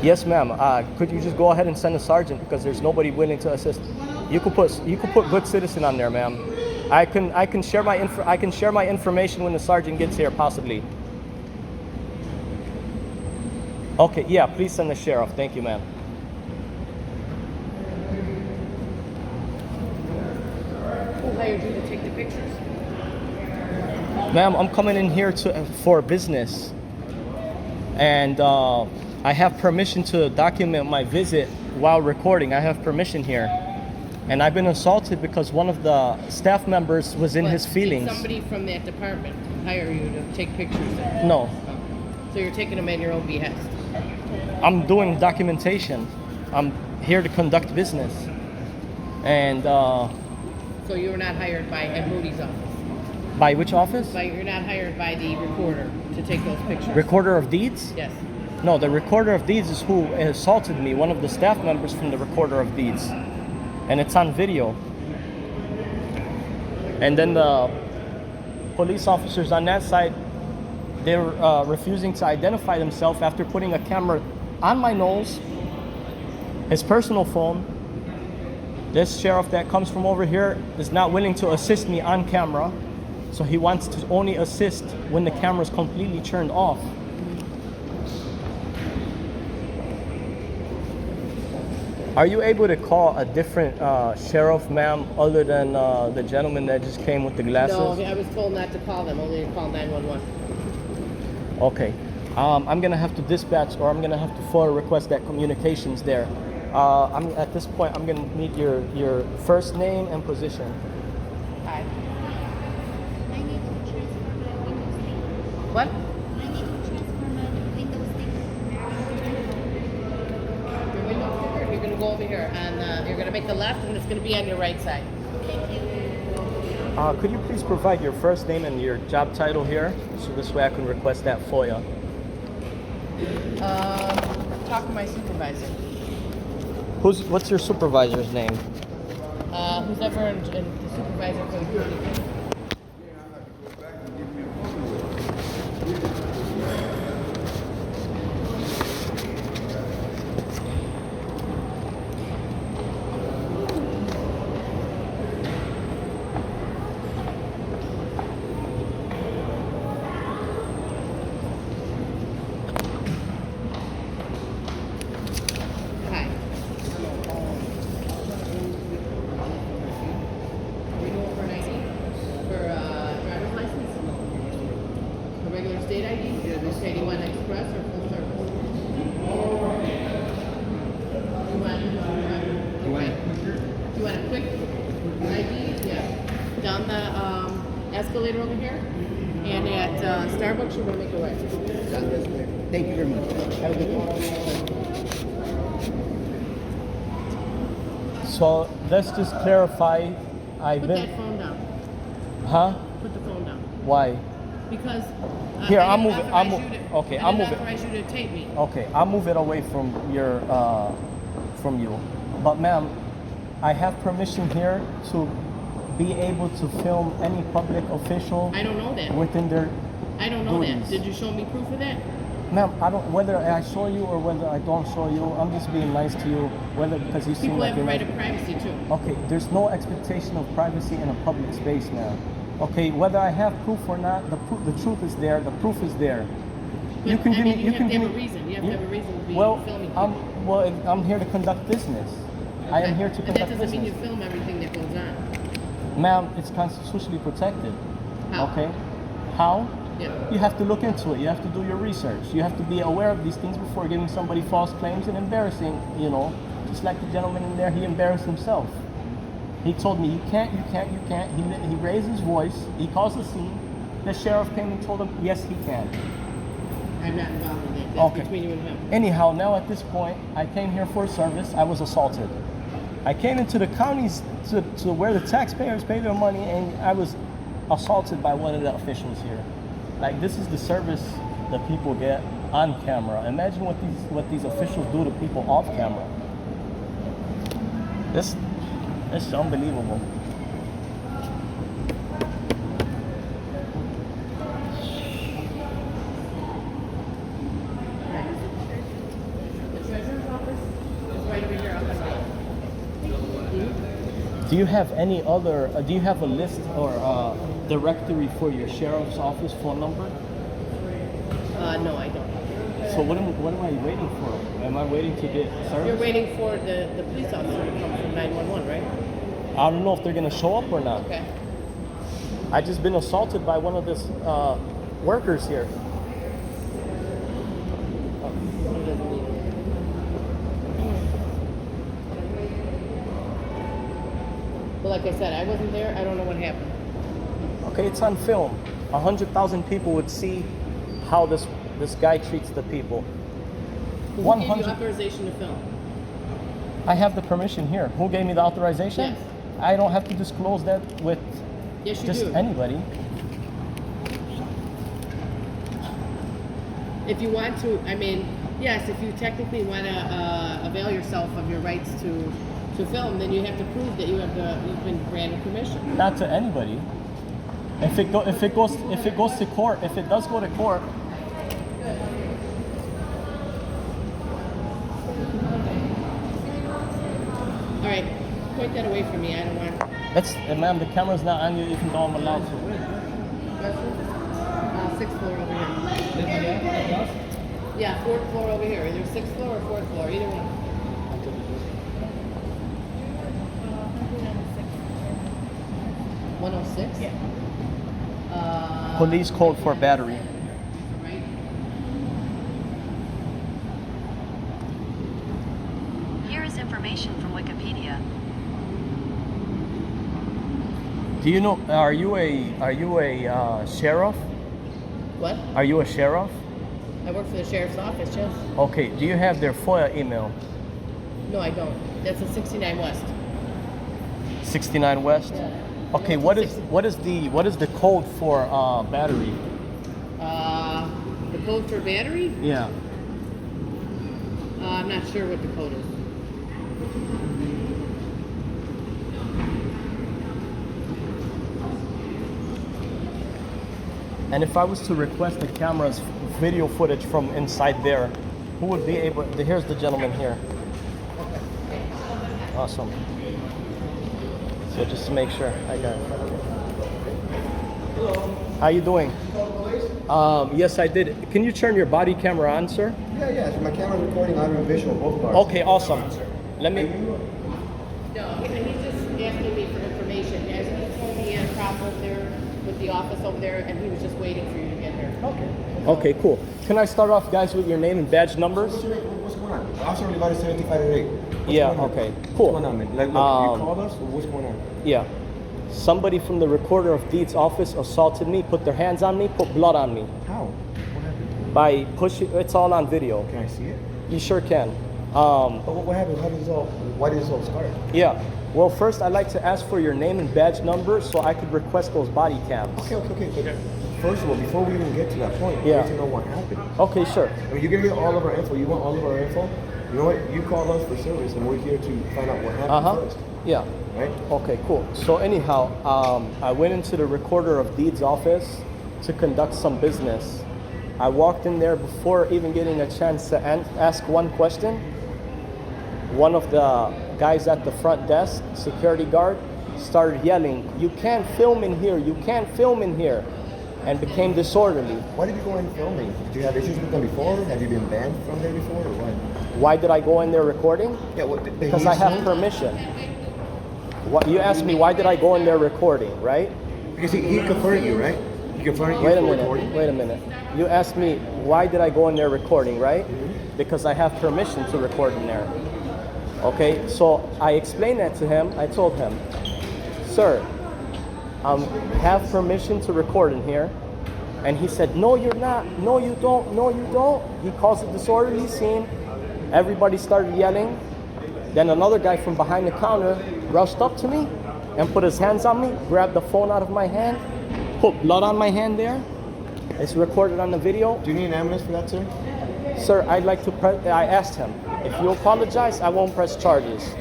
Yes, ma'am. Could you just go ahead and send a sergeant because there's nobody willing to assist. You could put good citizen on there, ma'am. I can share my information when the sergeant gets here, possibly. Okay, yeah, please send the sheriff. Thank you, ma'am. Who hired you to take the pictures? Ma'am, I'm coming in here for business, and I have permission to document my visit while recording. I have permission here, and I've been assaulted because one of the staff members was in his feelings. Did somebody from that department hire you to take pictures there? No, So you're taking them at your own behest? I'm doing documentation. I'm here to conduct business, and So you were not hired by Ed Moody's office? by which office? You're not hired by the recorder to take those pictures? Recorder of deeds? Yes. No, the recorder of deeds is who assaulted me, one of the staff members from the recorder of deeds. And it's on video. And then the police officers on that side, they're refusing to identify themselves after putting a camera on my nose, his personal phone. This sheriff that comes from over here is not willing to assist me on camera. So he wants to only assist when the camera is completely turned off. Are you able to call a different sheriff, ma'am, other than the gentleman that just came with the glasses? No, I was told not to call them, only to call 911. Okay. I'm gonna have to dispatch, or I'm gonna have to FOIA request that communications there. At this point, I'm gonna need your first name and position. Hi. I need to transfer my windows thing. What? I need to transfer my windows thing. Your window sticker? You're gonna go over here and you're gonna make the left and it's gonna be on your right side. Thank you. Could you please provide your first name and your job title here, so this way I can request that FOIA? Talk to my supervisor. What's your supervisor's name? Who's ever in the supervisor for the community. Hi. Renewal for an ID? For driver's license? A regular state ID? Okay, do you want express or full service? You want a quick ID? Yeah. Down the escalator over here? And at Starbucks, you're gonna make a right. Thank you very much. Have a good one. So let's just clarify. I've Put been. that phone down. Huh? Put the phone down. Why? Because Here, I I'll didn't move it. authorize you to- Okay, I I'll didn't move it. authorize you to tape me. Okay, I'll move it away from your from you. But ma'am, I have permission here to be able to film any public official I don't know that. within their I don't know that. duties. Did you show me proof of that? Ma'am, I don't, whether I show you or whether I don't show you, I'm just being nice to you, whether because you seem People like have a you're right nice. of privacy too. Okay, there's no expectation of privacy in a public space now. Okay, whether I have proof or not, the truth is there, the proof is there. But, You can I give mean, me, you can have to give have me. a reason. You have to have a reason to be well, filming people. I'm here to conduct business. I am here to But conduct that doesn't mean you business. film everything that goes on. Ma'am, it's constitutionally protected. How? Okay? How? Yeah. You have to look into it. You have to do your research. You have to be aware of these things before giving somebody false claims and embarrassing, just like the gentleman in there, he embarrassed himself. He told me, you can't. He raised his voice. He caused a scene. The sheriff came and told him, yes, he can. I'm not involved in that. That's Okay. between you and him. Anyhow, now at this point, I came here for service. I was assaulted. I came into the counties to where the taxpayers pay their money, and I was assaulted by one of the officials here. Like, this is the service that people get on camera. Imagine what these officials do to people off camera. This is unbelievable. The treasurer's office is right over here on the right. Do you have any other? Do you have a list or directory for your sheriff's office phone number? No, I don't. So what am I waiting for? Am I waiting to get service? You're waiting for the police officer to come from 911, right? I don't know if they're gonna show up or not. Okay. I just been assaulted by one of this workers here. He doesn't need it. But like I said, I wasn't there. I don't know what happened. Okay, it's on film. 100,000 people would see how this guy treats the people. Who gave you 100. authorization to film? I have the permission here. Who gave me the authorization? Yes. I don't have to disclose that with Yes, you just do. anybody. If you want to, I mean, yes, if you technically want to avail yourself of your rights to film, then you have to prove that you've been granted permission. Not to anybody. If it goes to court, if it does go to court, All right, point that away from me. I don't want. ma'am, the camera's not on you even though I'm allowed to. Sixth floor over here. Yeah, fourth floor over here. Either sixth floor or fourth floor, either one. 106? Yeah. Police code for battery. Right. Do you know? Are you a sheriff? What? Are you a sheriff? I work for the sheriff's office, yes. Okay. Do you have their FOIA email? No, I don't. That's a 69 West. 69 West. Okay. What is the code for battery? The code for battery? Yeah. I'm not sure what the code is. And if I was to request the camera's video footage from inside there, who would be able? Here's the gentleman here. Awesome. So just to make sure I got it. How you doing? Yes, I did. Can you turn your body camera on, sir? Yeah. So my camera's recording audio and visual, both parts. Okay, awesome. Let me. No, he's just asking me for information. As he told me he had a problem over there with the office over there, and he was just waiting for you to get here. Okay. Okay, cool. Can I start off, guys, with your name and badge numbers? What's going on? Officer Olivares 7588. Yeah. Okay. Cool. What's going on, man? Like, look, you called us, or what's going on? Yeah. Somebody from the recorder of deeds office assaulted me, put their hands on me, put blood on me. How? What happened? By pushing. It's all on video. Can I see it? You sure can. But what happened? Why did this all start? Yeah. Well, first I'd like to ask for your name and badge number so I could request those body cams. Okay. First of all, before we even get to that point, we Yeah. need to know what happened. Okay, sure. I mean, you're gonna get all of our info. You want all of our info? You know what? You call us for service, and we're here to find out what happened first. Yeah. Right? Okay, cool. So anyhow, I went into the recorder of deeds office to conduct some business. I walked in there before even getting a chance to ask one question. One of the guys at the front desk, security guard, started yelling, "You can't film in here, you can't film in here," and became disorderly. Why did you go in filming? Did you have issues with them before? Have you been banned from there before, or what? Why did I go in there recording? Yeah, Because I have permission. What, you asked me why did I go in there recording, right? Because he confronted you, right? He confronted you Wait a for minute. recording. Wait a minute. You asked me why did I go in there recording, right? Because I have permission to record in there. Okay, so I explained that to him. I told him, "Sir, have permission to record in here." And he said, "No, you're not. No, you don't. No, you don't." He calls it disorderly scene. Everybody started yelling. Then another guy from behind the counter rushed up to me and put his hands on me, grabbed the phone out of my hand, put blood on my hand there. It's recorded on the video. Do you need an ambulance for that, sir? Sir, I'd like to I asked him, if you apologize, I won't press charges.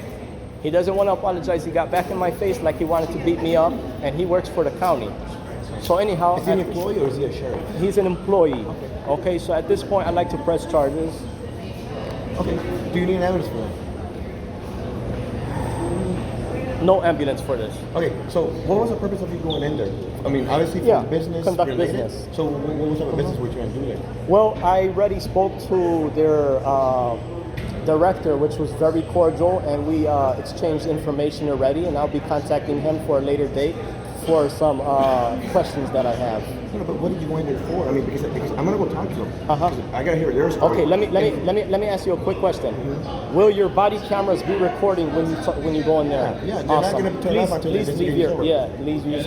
He doesn't want to apologize. He got back in my face like he wanted to beat me up, and he works for the county. So anyhow, Is he an employee or is he a sheriff? He's an employee. Okay, so at this point, I'd like to press charges. Okay. Do you need an ambulance for that? No ambulance for this. Okay, so what was the purpose of you going in there? I mean, obviously for Yeah, business conduct related. business. So what was type of business were you trying to do there? Well, I already spoke to their director, which was very cordial, and we exchanged information already, and I'll be contacting him for a later date for some questions that I have. No, but what did you go in there for? I mean, because I'm gonna go talk to them. Uh-huh. I gotta hear their story. Okay, let me ask you a quick question. Will your body cameras be recording when you go in there? Yeah, they're not gonna turn Please, off until please they leave get your leave your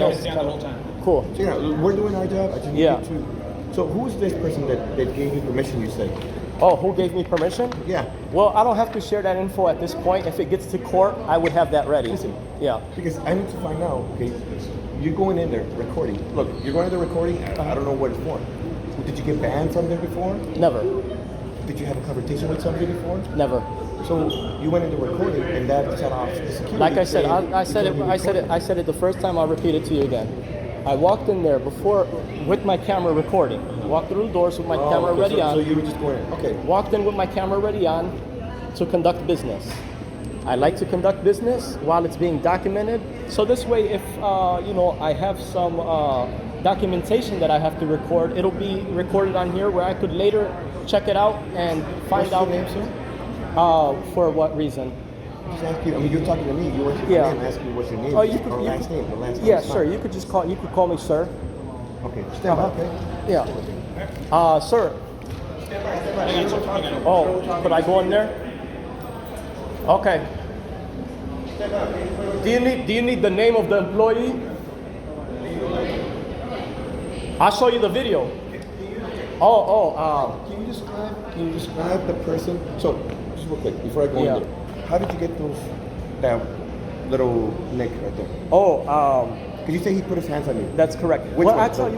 Cool. So yeah, we're doing our job. I just need Yeah. you to. So who's this person that gave you permission? You say? Oh, who gave me permission? Yeah. Well, I don't have to share that info at this point. If it gets to court, I would have that ready. Listen. Yeah. Because I need to find out. Okay, you're going in there recording. Look, you're going in there recording. I don't know what it's for. Did you get banned from there before? Never. Did you have a conversation with somebody before? Never. So you went into recording, and that set off the security. Like I said, saying I you said can't it. be I said it. recording. I said it the first time. I'll repeat it to you again. I walked in there before with my camera recording. Walked through the doors with my camera okay, ready so, on. So you were just going in. Okay. Walked in with my camera ready on to conduct business. I like to conduct business while it's being documented. So this way, if I have some documentation that I have to record, it'll be recorded on here where I could later check it out and find What's out. your name, sir? For what reason? Just ask you. I mean, you're talking to me. You want your Yeah. name? Ask you what's your name? Oh, you or could. last name. The last name. Yeah, is sure. fine. You could just call. You could call me sir. Okay. Stand by. Okay. Yeah. Sir. Oh, could I go in there? Okay. Do you need the name of the employee? I'll show you the video. Can you describe the person? So, just real quick, before I go in there, how did you get that little nick right there? Because you say he put his hands on you. That's correct. Which well, one? I tell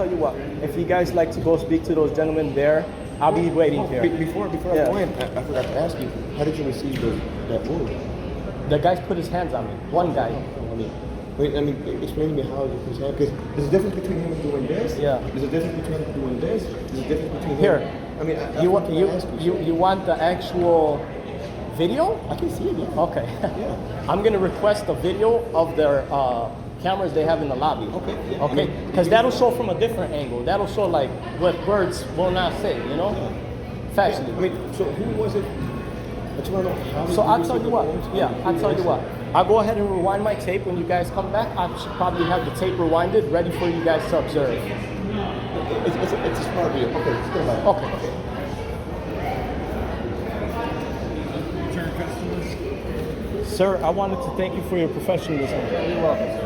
you what. If you guys like to go speak to those gentlemen there, I'll be waiting here. Before I go in, I forgot to ask you, how did you receive that wound? The guys put his hands on me. One guy. Explain to me how you put his hand. Because there's a difference between him doing this. Yeah. There's a difference between him doing this. There's a difference between Here. him. I mean, You want the actual video? I can see it. Yeah. Okay. Yeah. I'm gonna request a video of their cameras they have in the lobby. Okay. Yeah. Okay. Because that'll show from a different angle. That'll show like what words will not say. You know. Factually. I mean, so who was it? I just want to know how. So I'll tell you what. Yeah, I'll tell you what. I'll go ahead and rewind my tape when you guys come back. I should probably have the tape rewinded, ready for you guys to observe. It's a smart video. Okay, still like. Okay. Sir, I wanted to thank you for your professionalism. You're welcome, sir.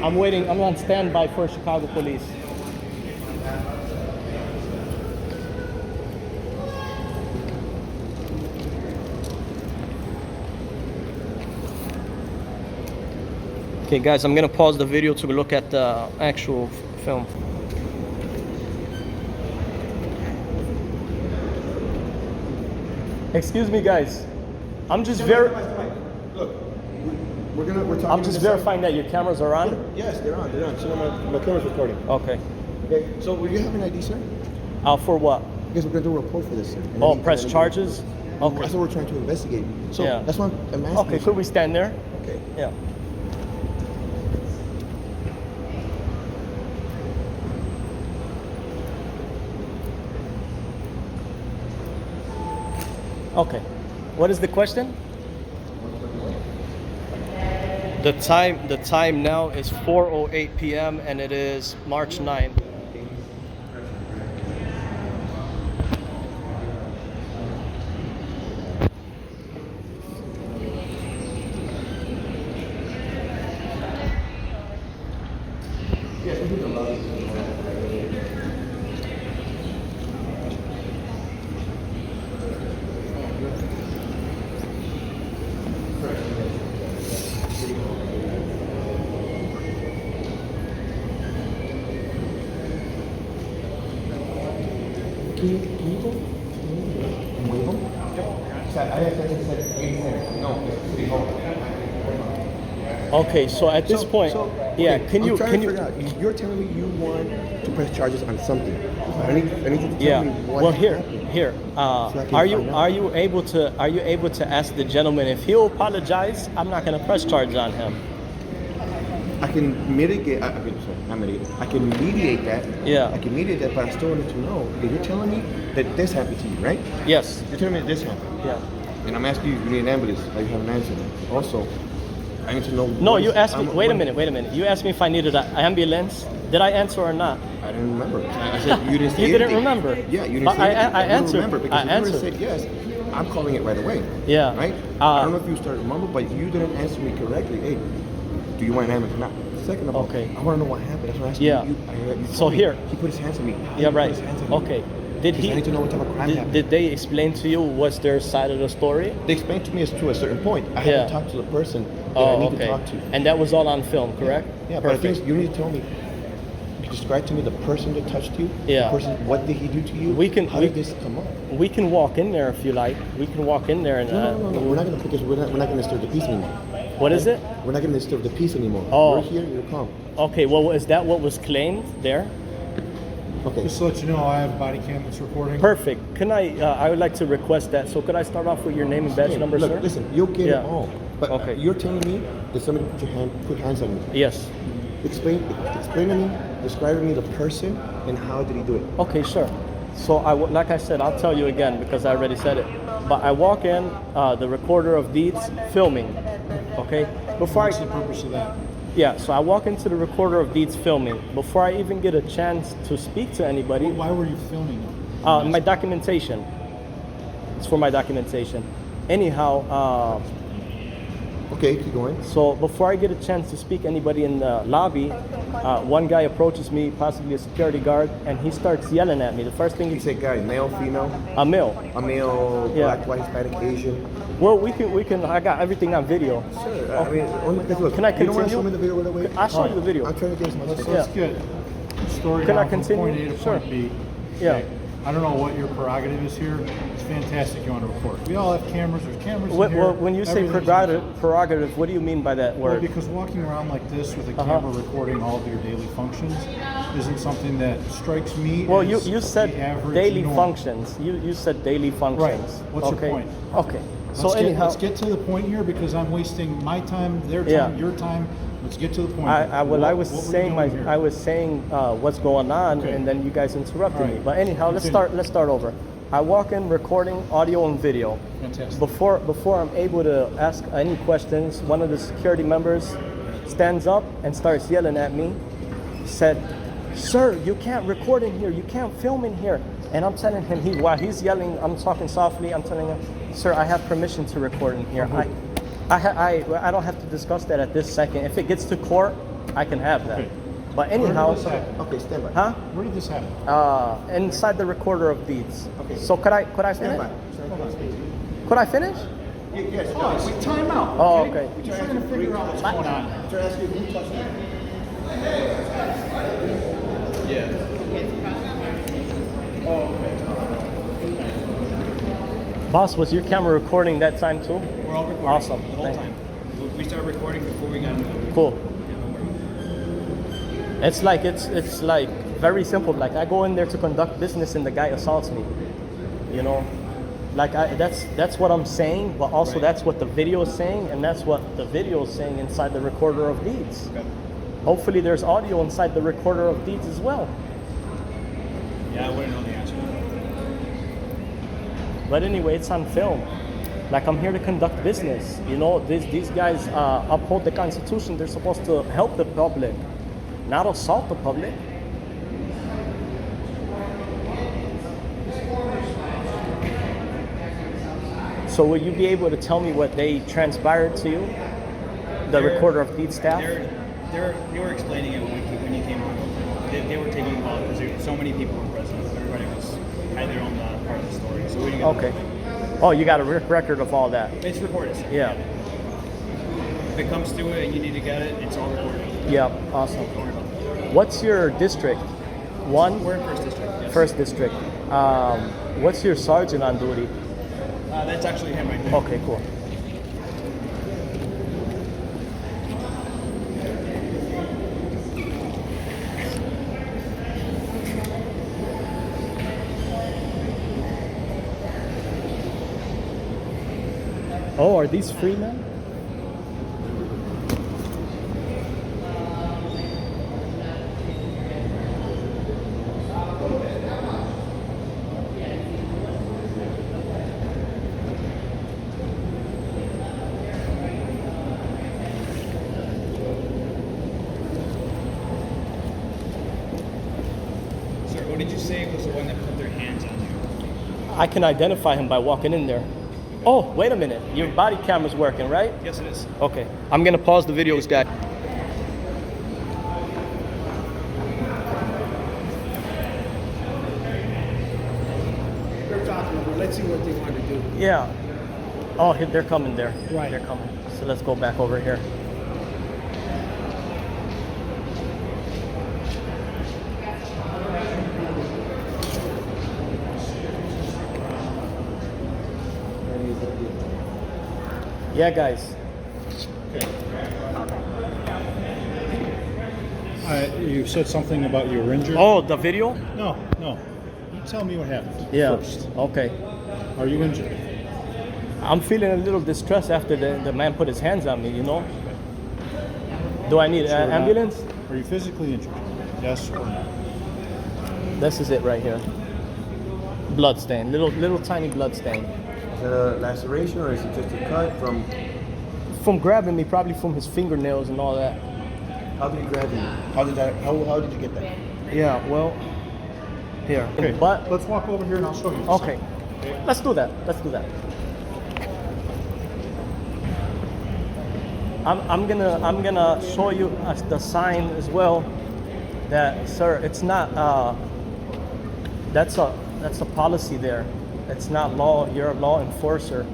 I'm waiting. I'm on standby for Chicago police. Okay, guys, I'm gonna pause the video to look at the actual film. Excuse me, guys. I'm just Look, we're talking. I'm just verifying that your cameras are on. Yes, they're on. They're on. So my camera's recording. Okay. Okay. So will you have an ID, sir? For what? Because we're gonna do a report for this, sir. Press charges. Okay. That's what we're trying to investigate. So Yeah. that's what I'm asking. Okay, could we stand there? Okay. Yeah. Okay. What is the question? The time now is 4:08 p.m. and it is March 9th. Can you go? And wave them? Okay, so at this point, can you figure out, you're telling me you want to press charges on something. I need you to tell me what. Well, here. I can Are find you able to ask the gentleman if he'll apologize? I'm not gonna press charges on him. I can mitigate. I can mediate that. Yeah. I can mediate that, but I still need to know because you're telling me that this happened to you, right? Yes. You're telling me that this happened. Yeah. And I'm asking you, you need an ambulance. You have an answer. Also, I need to know. No, you asked me. Wait a minute. You asked me if I needed an ambulance. Did I answer or not? I didn't remember. I said you didn't say You didn't anything. remember. Yeah, you didn't But say anything. I don't answered. Remember because I if you would have answered. said yes, I'm calling it right away. Yeah. Right? I don't know if you started to mumble, but you didn't answer me correctly. Hey, do you want an ambulance or not? Second of all, Okay. I want to know what happened. That's what I'm asking Yeah. you. You So told me. here. He put his hands on me. How Yeah, did he right. Put his hands on me? Okay. Did Because I need to know what type of crime happened. did they explain to you what's their side of the story? They explained to me as to a certain point. I Yeah. haven't talked to the person that I need to talk to. And that was all on film, correct? Yeah, but I Perfect. think you need to tell me. Describe to me the person that touched you. Yeah. The person, what did he do to you? How did this come up? We can walk in there if you like. We can walk in there and. No. We're not gonna because we're not gonna disturb the peace anymore. What is it? We're not gonna disturb the peace anymore. Oh. You're here. You're calm. Okay. Well, is that what was claimed there? Okay. Just to let you know, I have a body cam that's recording. Perfect. Can I would like to request that. So could I start off with your name and badge Hey, number, look, sir? listen. You'll get Yeah. it all. But Okay. you're telling me that somebody put hands on me. Yes. Explain to me. Describe to me the person and how did he do it. Okay, sure. So like I said, I'll tell you again because I already said it. But I walk in, the recorder of deeds filming. Okay. What's the purpose of that? Yeah. So I walk into the recorder of deeds filming before I even get a chance to speak to anybody. Why were you filming? My documentation. It's for my documentation. Anyhow, Okay, keep going. So before I get a chance to speak anybody in the lobby, one guy approaches me, possibly a security guard, and he starts yelling at me. The first thing You say guy, male, female? a male. A male, Yeah. black, white, Hispanic, Asian. Well, we can. I got everything on video. Sure. I mean, only because look, Can I you don't want to continue? show me the video right away? I'll show you the video. I'm trying to get as much. Let's get the story Can I down from continue? point A to Sure. point B. Yeah. Okay. I don't know what your prerogative is here. It's fantastic you want to record. We all have cameras. There's cameras in here. Well, when you say Everything's prerogative, what do you mean by that Well, word? because walking around like this with a Uh-huh. camera recording all of your daily functions isn't something that strikes me Well, as you said the average daily norm. functions. You said daily functions. What's your okay. point? Okay. So Let's get to the point here because I'm wasting my time, their time, Yeah. your time. Let's get to the point. I What were you saying doing here? I was saying what's going on, Okay. and then you guys interrupted All me. right. But anyhow, let's start over. I walk in recording audio and video. Fantastic. Before I'm able to ask any questions, one of the security members stands up and starts yelling at me. Said, "Sir, you can't record in here. You can't film in here." And I'm telling him, while he's yelling, I'm talking softly. I'm telling him, "Sir, I have permission to record in here. I don't have to discuss that at this second. If it gets to court, I can have that." Okay. But anyhow, Where did this happen? Okay, stand by. huh? Where did this happen? Inside the recorder of deeds. Okay. So could I Stand finish? by. Stand by. Could I finish? Yes. Oh, wait, time out. Oh, okay. We're trying to figure out what's going on. I'm trying to ask you, who touched me? Boss, was your camera recording that time too? We're all recording. Awesome. The whole Thank- time. We started recording before we got into it. Cool. It's like very simple. Like I go in there to conduct business and the guy assaults me. You know, like that's what I'm saying, but also that's what the video is saying, and that's what the video is saying inside the recorder of deeds. Okay. Hopefully, there's audio inside the recorder of deeds as well. Yeah, I wouldn't know the answer. But anyway, it's on film. Like I'm here to conduct business. You know, these guys uphold the Constitution. They're supposed to help the public, not assault the public. So will you be able to tell me what they transpired to you? The recorder of deeds staff? They were explaining it when you came on. They were taking involved because there were so many people were present. Everybody had their own part of the story. So we didn't get Okay. Oh, you got a record of all that? It's recorded. Yeah. If it comes to it and you need to get it, it's all recorded. Yeah, awesome. Don't worry about it. What's your district? One? We're in first district. Yes. First district. What's your sergeant on duty? That's actually him right there. Okay, cool. Oh, are these free, man? Sir, who did you say was the one that put their hands on you? I can identify him by walking in there. Oh, wait a minute. Your body camera's working, right? Yes, it is. Okay. I'm gonna pause the videos, guys. They're talking about. Let's see what they want to do. Yeah. Oh, they're coming there. Right. They're coming. So let's go back over here. Yeah, guys. You said something about you were injured? Oh, the video? No. You tell me what happened Yeah. first. Okay. Are you injured? I'm feeling a little distressed after the man put his hands on me, you know? Do I need Sure an not. ambulance? Are you physically injured? Yes or no? This is it right here. Blood stain. Little tiny blood stain. Is it a laceration or is it just a cut from? From grabbing me, probably from his fingernails and all that. How did he grab you? How did you get that? Yeah, well, here. Okay, But, let's walk over here and I'll show you. I'm gonna show you the sign as well. That, sir, it's not. That's a policy there. It's not law. You're a law enforcer.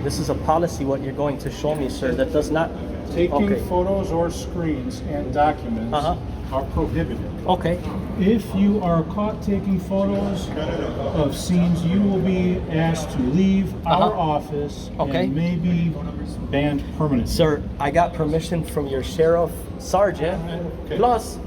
This is a policy. What you're going to show me, sir, that does not. Taking photos or screens and documents are prohibited. Okay. If you are caught taking photos of scenes, you will be asked to leave our office and may be banned permanently. Sir, I got permission from your sheriff sergeant. Okay. Plus,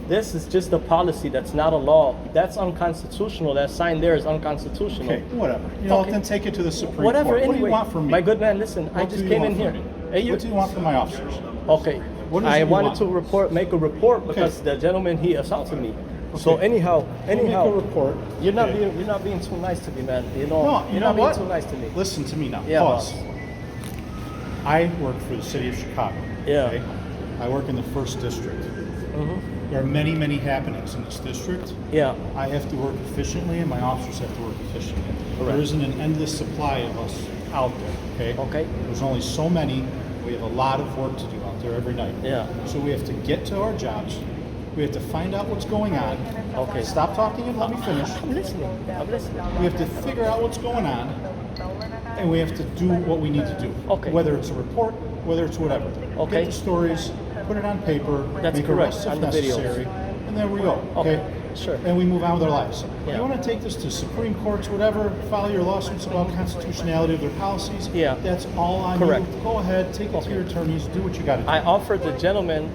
this is just a policy. That's not a law. That's unconstitutional. That sign there is unconstitutional. Okay, whatever. You know, then take it to the Supreme Whatever. Court. Anyway, What do you want from me? my good man, listen. I just came in here. Hey, What do you want from my officers? Okay. What is it I you wanted want? to make a report because the gentleman he assaulted me. So anyhow, Make a report. You're not being too nice to me, man. You know, No, you're not being too nice to me. Listen to me now. Yeah, Pause. I work for the city of Chicago. Yeah. Okay? I work in the first district. There are many, many happenings in this district. Yeah. I have to work efficiently, and my officers have to work efficiently. Correct. There isn't an endless supply of us out there. Okay. Okay. There's only so many. We have a lot of work to do out there every night. Yeah. So we have to get to our jobs. We have to find out what's going on. Okay. Stop talking and let me finish. I'm listening. I'm listening. We have to figure out what's going on, and we have to do what we need to do. Okay. Whether it's a report, whether it's whatever. Okay. Get the stories, put it on paper, That's make correct, arrests if on the videos. necessary, and then we go. Okay. Sure. And we move on with our lives. Yeah. You want to take this to Supreme Courts, whatever, file your lawsuits about constitutionality of their policies. Yeah. That's all on Correct. you. Go ahead, take it to your attorneys, do what you got to do. I offered the gentleman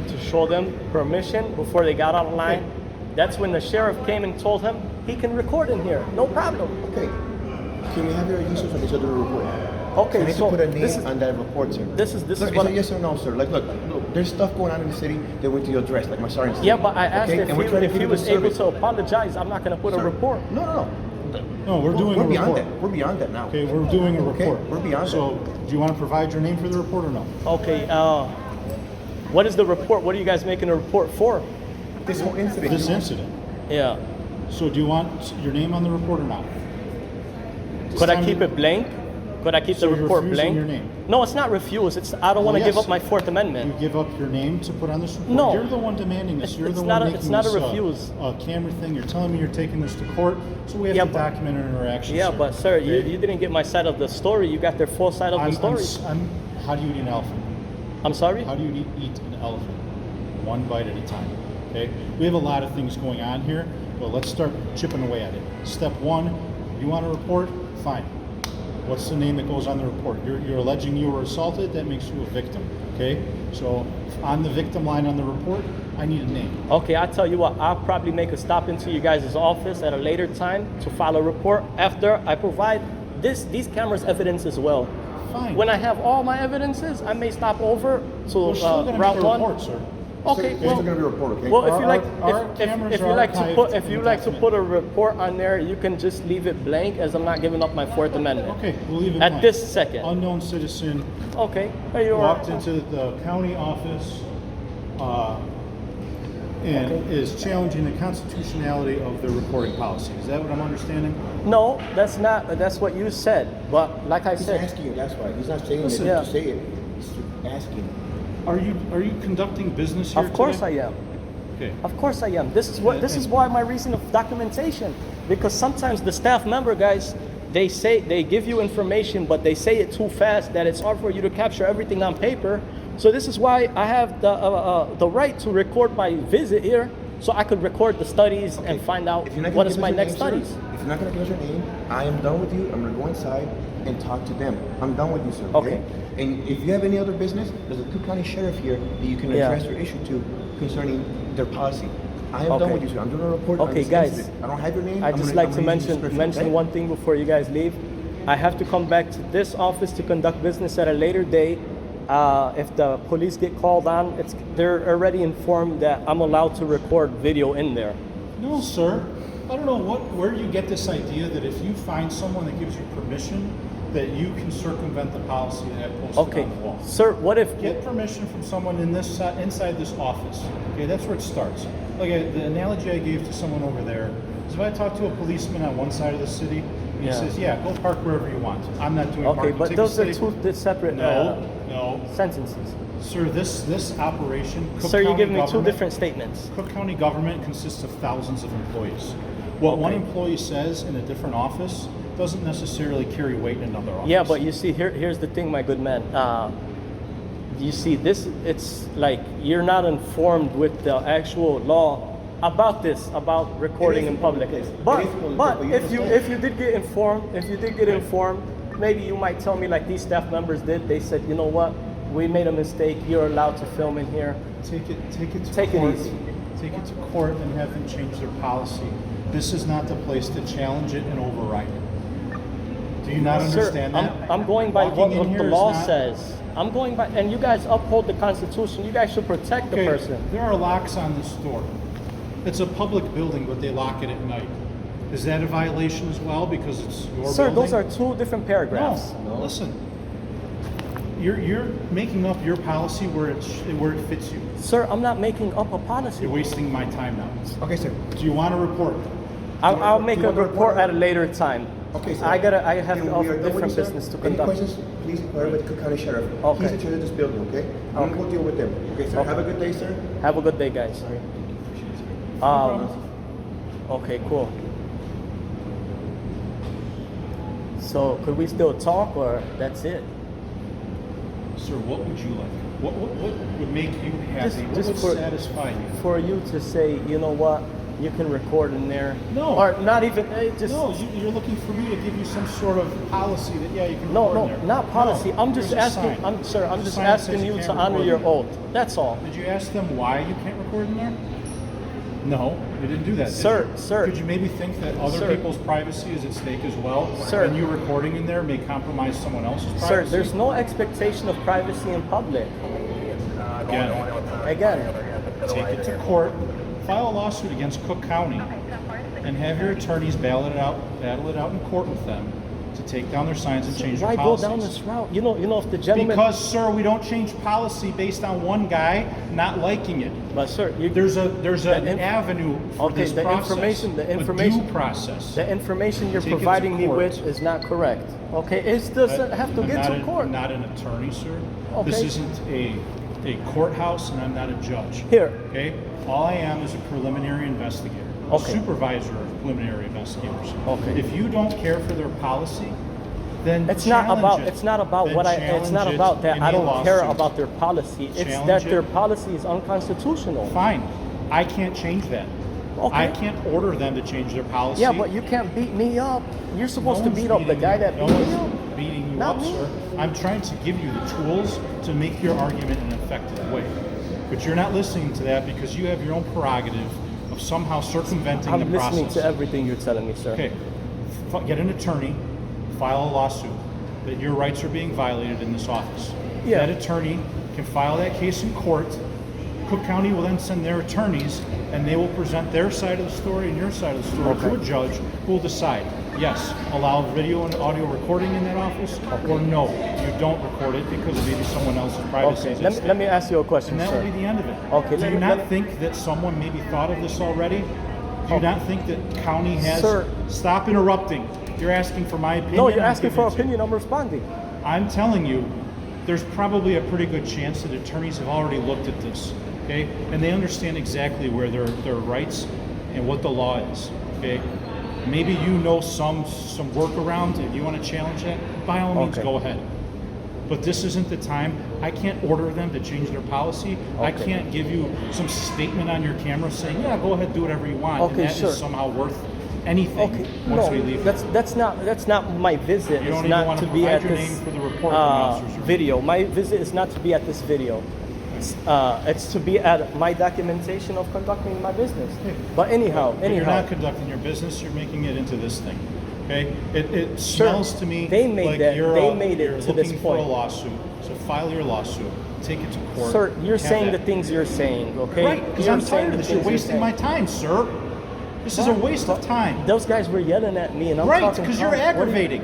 to show them permission before they got online. That's when the sheriff came and told him he can record in here, no problem. Okay. Can we have your initials on this other report? Okay, I need so to put a this name is- on that report, sir. This is Look, what it's a yes or no, sir. Like, look, there's stuff going on in the city that we need to address, like my sergeant said. Yeah, but I asked Okay? if And we're trying to he give you was the able service. to apologize. I'm not going to put a Sir, report. No. No, we're doing We're a beyond report. that. We're beyond that now. Okay, we're doing a Okay, report. we're beyond So, do you want to provide your name for the report or no? Okay, what is the report? What are you guys making a report for? This whole incident. This incident. Yeah. So, do you want your name on the report or not? Could I keep it blank? Could I keep So the you're report refusing blank? your name? No, it's not refuse. It's I don't want to Well, give yes. up my Fourth Amendment. You give up your name to put on this report? No. You're the one demanding this. You're It's the not one a- making it's not a this refuse. camera thing. You're telling me you're taking this to court, so we have Yeah, to but- document our interactions. Yeah, but sir, you Okay? didn't get my side of the story. You got their full side of the story. How do you eat an elephant? I'm sorry? How do you eat an elephant? One bite at a time. Okay? We have a lot of things going on here, but let's start chipping away at it. Step one, you want a report? Fine. What's the name that goes on the report? You're alleging you were assaulted, that makes you a victim. Okay? So on the victim line on the report, I need a name. Okay, I'll tell you what, I'll probably make a stop into you guys' office at a later time to file a report after I provide these cameras evidence as well. Fine. When I have all my evidences, I may stop over to We're still going to Route make a 1. report, sir. Okay, There's well, still gonna be a report, okay? well, if you like, Our cameras if you are like to archived put if in you the like to document. put a report on there, you can just leave it blank, as I'm not giving up my Fourth Amendment. Okay, we'll leave it At blank. this second. Unknown citizen Okay, there you are. walked into the county office and is challenging the constitutionality of the recording policy. Is that what I'm understanding? No, that's not. That's what you said. But like I He's said, asking you, that's why. He's not saying Listen, it yeah. to say it. He's asking. Are you conducting business here of course today? I am. Okay. Of course I am. This is why my reason of documentation. Because sometimes the staff member guys, they give you information, but they say it too fast that it's hard for you to capture everything on paper. So this is why I have the right to record my visit here, so I could record the studies and find out If you're not gonna what is give us my your next name, sir, studies. If you're not going to give us your name, I am done with you. I'm going to go inside and talk to them. I'm done with you, sir. Okay. And if you have any other business, there's a Cook County Sheriff here that you can Yeah. address your issue to concerning their policy. I am Okay. done with you, sir. I'm doing a report on Okay, this guys. incident. I don't have your name. I I'm just gonna- like I'm to gonna use your mention description, okay? one thing before you guys leave. I have to come back to this office to conduct business at a later date. If the police get called on, they're already informed that I'm allowed to record video in there. No, sir. I don't know where you get this idea that if you find someone that gives you permission, that you can circumvent the policy that I posted Okay, on the wall. sir, what if Get permission from someone inside this office. Okay, that's where it starts. Like the analogy I gave to someone over there is if I talk to a policeman on one side of the city He Yeah. says, yeah, go park wherever you want. I'm not doing Okay, parking but tickets those are today. two separate No. sentences. Sir, this operation, Cook Sir, you're County giving me two government- different statements. Cook County government consists of thousands of employees. What one Okay. employee says in a different office doesn't necessarily carry weight in another office. Yeah, but you see, here's the thing, my good man. You see, it's like you're not informed with the actual law about this, about recording in public. But if you did get informed, maybe you might tell me like these staff members did. They said, you know what, we made a mistake. You're allowed to film in here. Take it to Take it court. easy. Take it to court and have them change their policy. This is not the place to challenge it and override it. Do you not understand Sir, that? I'm going by Walking what in the here is law not- says. I'm going by, and you guys uphold the Constitution. You guys should protect the Okay, person. there are locks on this door. It's a public building, but they lock it at night. Is that a violation as well because it's your Sir, building? those are two different paragraphs. No, listen. You're making up your policy where it fits you. Sir, I'm not making up a policy. You're wasting my time now. Okay, sir. Do you want to report? I'll make do you a want to report report? at a later time. Okay, sir. I have Then to we offer are done with different you, sir. business to Any conduct. questions? Please inquire with the Cook County Sheriff. Okay. He's in charge of this building, okay? I'm gonna go deal with them. Okay, sir. Okay. Have a good day, sir. Have a good day, guys. Okay, cool. So, could we still talk, or that's it? Sir, what would you like? What would make you happy? What would for, satisfy you? For you to say, you know what, you can record in there. No. Or not even, just... No, you're looking for me to give you some sort of policy that, yeah, you can No, record no, in there. not policy. No, I'm just there's a asking, sign. I'm There's a just sign that asking says you can't to honor record your in oath. That's all. Did you ask them why you can't record in there? No, you didn't do that, did Sir, you? sir. Could you maybe think that other Sir. people's privacy is at stake as well? Sir. And you recording in there may compromise someone else's privacy? Sir, there's no expectation of privacy in public. Again, Take it to court, file a lawsuit against Cook County, and have your attorneys battle it out in court with them to take down their signs and change why their go policies. down this route? You know, if the gentleman... Because, sir, we don't change policy based on one guy not liking it. But sir, There's an avenue for okay, this the process. information, a due process. the information you're Take it to providing me court. with is not correct. Okay, it doesn't have to I'm get not to court. I'm not an attorney, sir. Okay. This isn't a courthouse, and I'm not a judge. Here. Okay? All I am is a preliminary investigator, a Okay. supervisor of preliminary investigators. Okay. If you don't care for their policy, then It's not about. challenge it. It's not about Then what I. It's challenge not it about that. in I a don't care lawsuit. about their policy. It's Challenge that it. their policy is unconstitutional. Fine. I can't change that. Okay. I can't order them to change their policy. Yeah, but you can't beat me up. You're supposed No to one's beat up the beating guy you. that No beat me one's up. beating you Not up, me. sir. I'm trying to give you the tools to make your argument in an effective way. But you're not listening to that because you have your own prerogative of somehow circumventing the I'm listening process. to everything you're telling me, sir. Okay, get an attorney, file a lawsuit that your rights are being violated in this office. Yeah. That attorney can file that case in court. Cook County will then send their attorneys, and they will present their side of the story and your side of the story to a judge who will decide, yes, allow video and audio recording in that office, or no, you don't record it because maybe someone else's privacy Okay, is at let stake. me, let me ask you a question, And that sir. will be the end of it. Okay, Do let you me- not let me- think that someone maybe thought of this already? Do you not think that county has... Sir. Stop interrupting. You're asking for my opinion. No, you're I'm asking giving for it to you. opinion. I'm responding. I'm telling you, there's probably a pretty good chance that attorneys have already looked at this, okay? And they understand exactly where their rights and what the law is, okay? Maybe you know some workaround. If you want to challenge that, by all means, Okay. go ahead. But this isn't the time. I can't order them to change their policy. I Okay. can't give you some statement on your camera saying, yeah, go ahead, do whatever you want. Okay, and that sure. is somehow worth anything Okay, once no, we leave. that's not my visit. You It's don't even not want to to be provide at your this name for the report, the officers are- video. My visit is not to be at this video. It's to be at my documentation of conducting my business. But anyhow, But you're not conducting your business. You're making it into this thing. Okay? It Sure. smells to me They made like that- you're they made it you're to this looking for a point. lawsuit. So file your lawsuit. Take it to court. Sir, you're have saying that. the things you're saying, okay? Right, because You're I'm saying tired of the this. You're things wasting my time, sir. This is a waste of time. Those guys were yelling at me, and I'm Right, talking because you're calm. What do you- aggravating.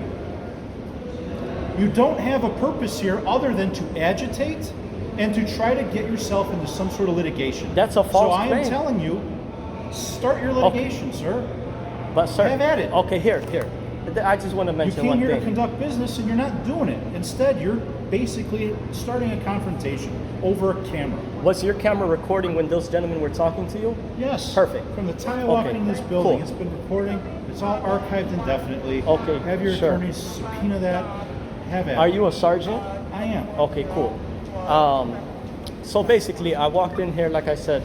You don't have a purpose here other than to agitate and to try to get yourself into some sort of litigation. That's a false So I am claim. telling you, start your litigation, sir. But sir, Have at it. Okay, here. I just want to You mention came one here to thing. conduct business and you're not doing it. Instead, you're basically starting a confrontation over a camera. Was your camera recording when those gentlemen were talking to you? Yes. Perfect. From the time I walked Okay, into this building, cool. it's been recording. It's all archived indefinitely. Okay, Have your sure. attorneys subpoena that. Have at Are it. you a sergeant? I am. Okay, cool. So basically, I walked in here, like I said,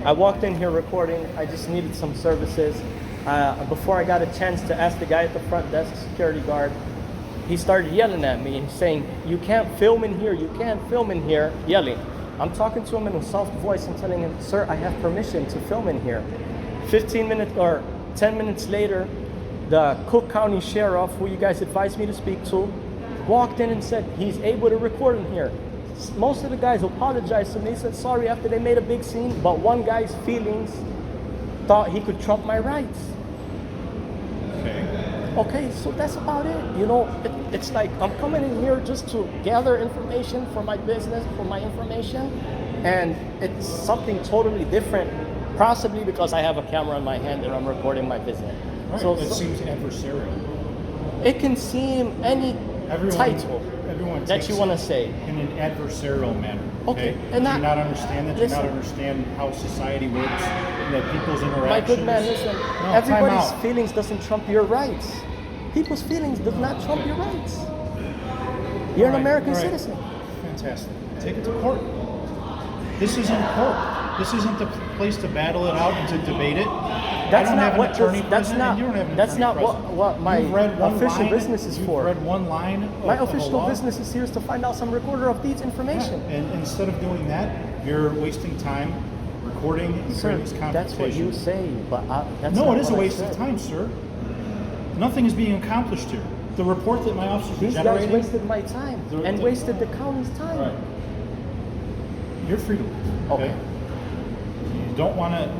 I walked in here recording. I just needed some services. Before I got a chance to ask the guy at the front desk, security guard, he started yelling at me and saying, "You can't film in here, you can't film in here," yelling. I'm talking to him in a soft voice and telling him, "Sir, I have permission to film in here." 15 minutes or 10 minutes later, the Cook County Sheriff, who you guys advised me to speak to, walked in and said he's able to record in here. Most of the guys apologized to me, said sorry after they made a big scene, but one guy's feelings thought he could trump my rights. Okay, so that's about it. You know, it's like I'm coming in here just to gather information for my business, for my information, and it's something totally different, possibly because I have a camera in my hand and I'm recording my business. Right. So It seems adversarial. it can seem any title Everyone that takes you want to it say. in an adversarial manner. Okay, Do and you not understand that? Do you not listen. understand how society works? That people's interactions. My good man, listen. No, time Everybody's out. feelings doesn't trump your rights. People's feelings does not trump your rights. You're an All right, American all right. citizen. Fantastic. Take it to court. This isn't court. This isn't the place to battle it out and to debate it. That's I don't not have an what attorney this, that's present, not and you don't have an that's attorney not present. what my You've read one official line, business is you've for. read one line of, My of a official law. business is here is to find out some recorder of deeds information. Yeah, and instead of doing that, you're wasting time recording and Sir, creating this that's what you confrontation. say, but that's No, not it is a what I waste of said. time, sir. Nothing is being accomplished here. The report that my officers are These guys generating. wasted my time and wasted the county's time. Right. You're free to leave. Okay. You don't want to,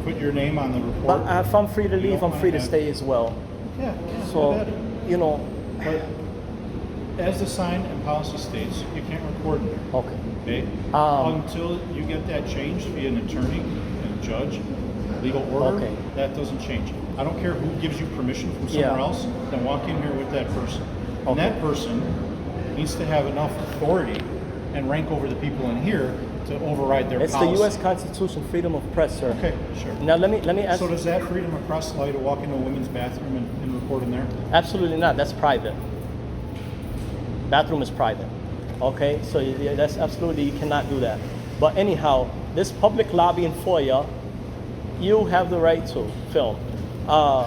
put your name on the report. But if I'm free to You leave, don't I'm wanna free to have- stay as well. Yeah. So, have at it. you know, But as the sign and policy states, you can't record there. okay. Okay? Until you get that changed via an attorney and a judge, legal order, Okay. that doesn't change. I don't care who gives you permission from somewhere Yeah. else, then walk in here with that person. And Okay. that person needs to have enough authority and rank over the people in here to override their It's policy. the U.S. Constitution, freedom of press, sir. Okay, sure. Now let me ask. So does that freedom of press allow you to walk into a women's bathroom and record in there? Absolutely not. That's private. Bathroom is private. Okay, so that's absolutely, you cannot do that. But anyhow, this public lobby in FOIA, you have the right to film. I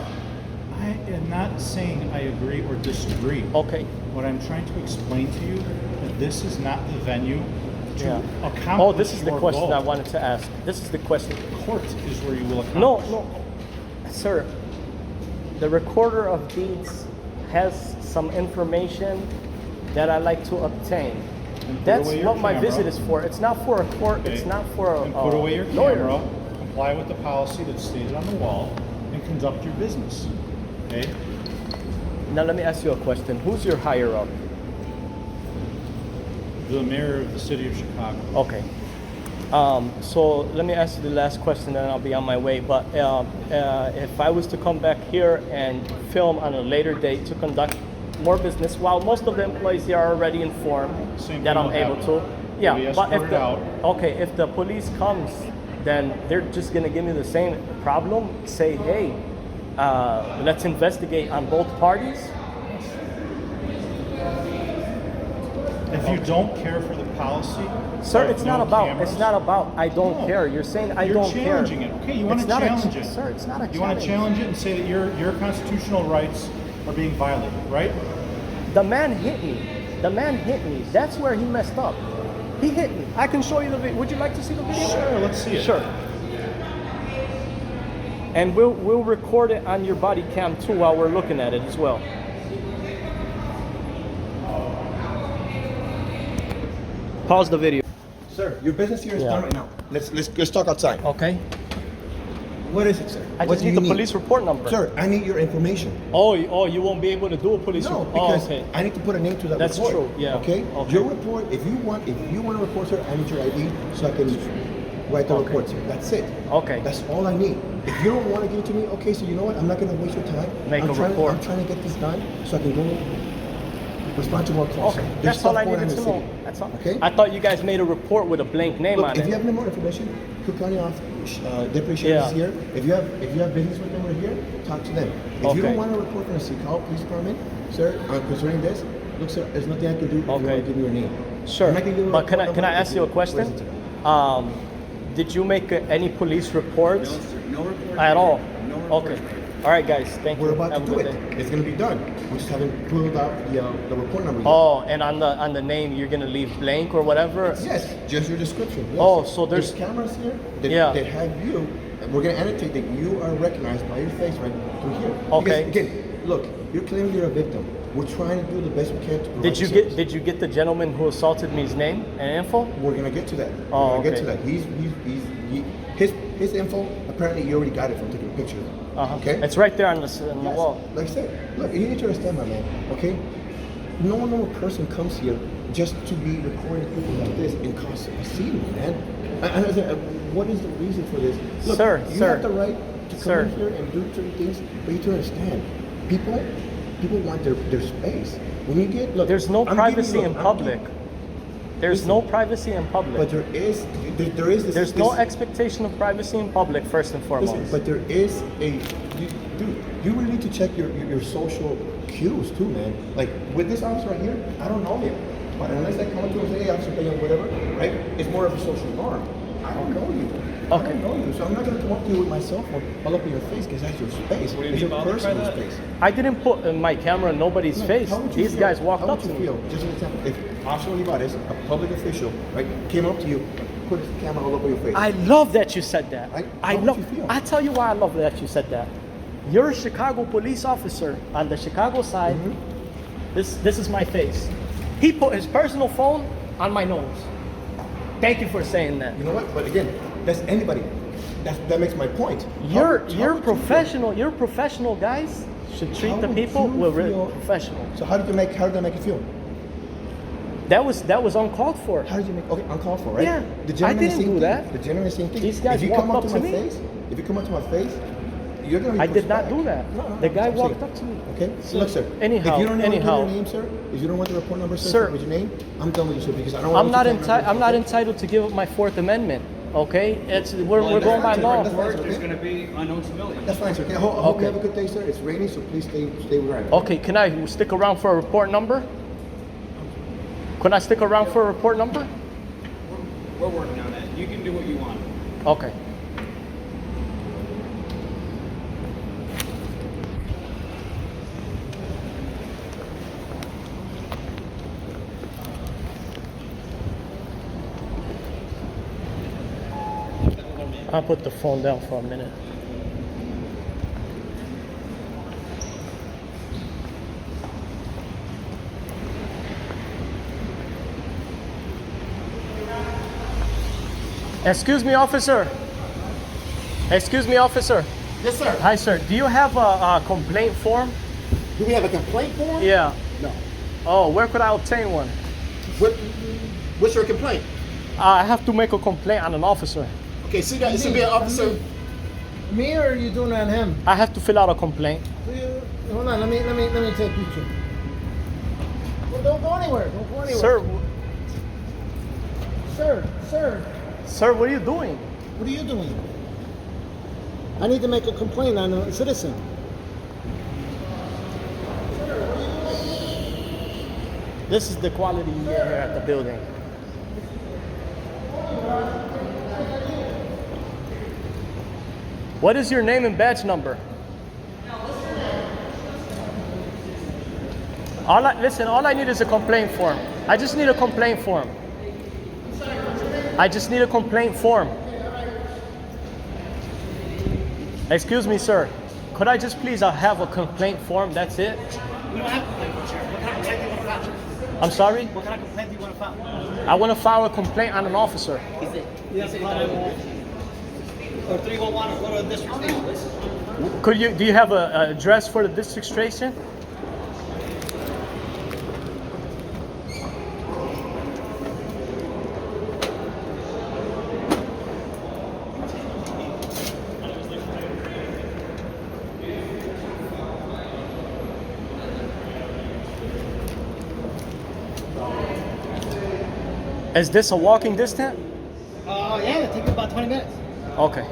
am not saying I agree or disagree. Okay. What I'm trying to explain to you that this is not the venue to Yeah. accomplish Oh, this is the your question goal. I wanted to ask. This is the question. Court is where you will No, accomplish. no, sir. The recorder of deeds has some information that I like to obtain. Then put That's away your what my camera. visit is for. It's not for a court. Okay. It's not for a And put away your lawyer. camera, comply with the policy that's stated on the wall, and conduct your business. Okay? Now let me ask you a question. Who's your higher up? The mayor of the city of Chicago. Okay. So let me ask you the last question, and I'll be on my way. But if I was to come back here and film on a later date to conduct more business, while most of the employees here are already informed Same that thing I'm will able happen. to, yeah. You'll be But if escorted the out. okay, if the police comes, then they're just gonna give me the same problem. Say, hey, let's investigate on both parties. If you don't care for the policy, Sir, of it's not no about. cameras, It's not about. I don't No. care. You're saying I you're don't care. challenging it. Okay, you want It's to not a challenge it. Sir, it's not a You want to challenge it and say that your constitutional rights are being violated, right? The man hit me. The man hit me. That's where he messed up. He hit me. I can show you the video. Would you like to see the video? Sure, let's see it. Sure. And we'll record it on your body cam too while we're looking at it as well. Pause the video. Sir, your business here is Yeah. done right now. Let's talk outside. Okay. What is it, sir? I What just do need you the police report number. Sir, I need your information. Oh, you won't be able to do a police No, report. because Oh, okay. I need to put a name to that That's report. true, yeah. Okay? Okay. Your report, if you want to report, sir, I need your ID so I can write the Okay. report, sir. That's it. Okay. That's all I need. If you don't want to give it to me, okay, so you know what? I'm not going to waste your time. Make a report. I'm trying to get this done so I can go respond to more calls. Okay, There's that's stuff all I going on needed in to the know. city. That's all. Okay? I thought you guys made a report with a blank name Look, on if it. you have any more information, Cook County Deputy Sheriff is here. If you have business with them right here, talk to them. If you Okay. don't want to report from the City Hall Police Department, sir, concerning this, look, sir, there's nothing I can do if you want to give me your name. Sure. I'm not gonna give you a But can report I number ask if you a question? listen to me. Did you make any police reports? No, sir. No report. At all? No report. Okay. All right, guys. Thank you. We're about Have to a do good it. day. It's going to be done. We just haven't pulled out the report number yet. Oh, and on the name you're gonna leave blank or whatever. Yes, just your description. Yes. Oh, so there's cameras here that, Yeah. that have you, and we're going to annotate that you are recognized by your face right through here. Okay. Because, again, look, you're claiming you're a victim. We're trying to do the best we can to provide Did you service. get the gentleman who assaulted me's name and info? We're gonna get to that. Oh, We're gonna get to okay. that. His info. Apparently, you already got it from taking a picture. Okay. It's right there on the Yes. wall. Like I said, look, you need to understand, my man. Okay. No normal person comes here just to be recording people like this and cause a scene, man. I said, what is the reason for this? Look, Sir, you sir. have the right to come Sir. in here and do certain things, but you need to understand, people want their space. When you get look, There's no I'm privacy giving you- in I'm public. giving- There's no privacy in public. But there is this. There's no expectation of privacy in public, first and foremost. Listen, but there is dude, you really need to check your social cues too, man. Like with this officer right here, I don't know him. But unless I come up to him and say, hey, officer, pay him whatever, right? It's more of a social norm. I don't know you. I don't know you. So I'm not going to come up to you with my cell phone all up in your face because that's your space. It's your personal space. I didn't put my camera in nobody's Like, face. how would you These feel? guys walked How up would to you me. feel? Just an example. If Officer Olivares, a public official, right, came up to you, put his camera all over your face. I love that you said that. How would you feel? I tell you why I love that you said that. You're a Chicago police officer on the Chicago side. Mm-hmm. This is my face. He put his personal phone on my nose. Thank you for saying that. You know what? But again, that's anybody. That makes my point. You're How would you professional. You're professional, guys. Should treat How the would people you with feel? professional. So how did that make you feel? That was uncalled for. How did you make? Okay, uncalled for, right? Yeah, The I gentleman is didn't saying do thing. that. The gentleman is saying thing. These guys if you come walked up up to to my me. face, if you come up to my face, you're gonna. Be I did not pushed do back. that. No, The guy I'm walked saying. up to me. Okay. So look, sir. Anyhow, if you don't know anyhow. your name, sir, if you don't want the report number, Sir. with your name, I'm done with you, sir, because I don't. I'm want not entitled to give up my Fourth Amendment. Okay, we're going by law. There's going to be unknown civilians. That's fine, sir. Okay, I hope Okay. you have a good day, sir. It's raining, so please stay where I am. Okay, can I stick around for a report number? Can I stick around for a report number? We're working on it. You can do what you want. Okay. I'll put the phone down for a minute. Excuse me, officer. Excuse me, officer. Yes, sir. Hi, sir. Do you have a complaint form? Do we have a complaint form? Yeah. No. Oh, where could I obtain one? What's your complaint? I have to make a complaint on an officer. Okay, see that? It should be an officer. Me or are you doing it on him? I have to fill out a complaint. Hold on, let me take a picture. Well, don't go anywhere. Don't go anywhere. Sir. Sir, what are you doing? What are you doing? I need to make a complaint on a citizen. This is the quality you get here at the building. What is your name and badge number? All I need is a complaint form. I just need a complaint form. I just need a complaint form. Excuse me, sir. Could I just please have a complaint form? That's it? We don't have complaint for sure. What kind of complaint do you want to file? I'm sorry? What kind of complaint do you want to file? I want to file a complaint on an officer. Is it 911 or 311 or go to the district station? Do you have an address for the district station? Is this a walking distance? Yeah, it takes about 20 minutes. Okay.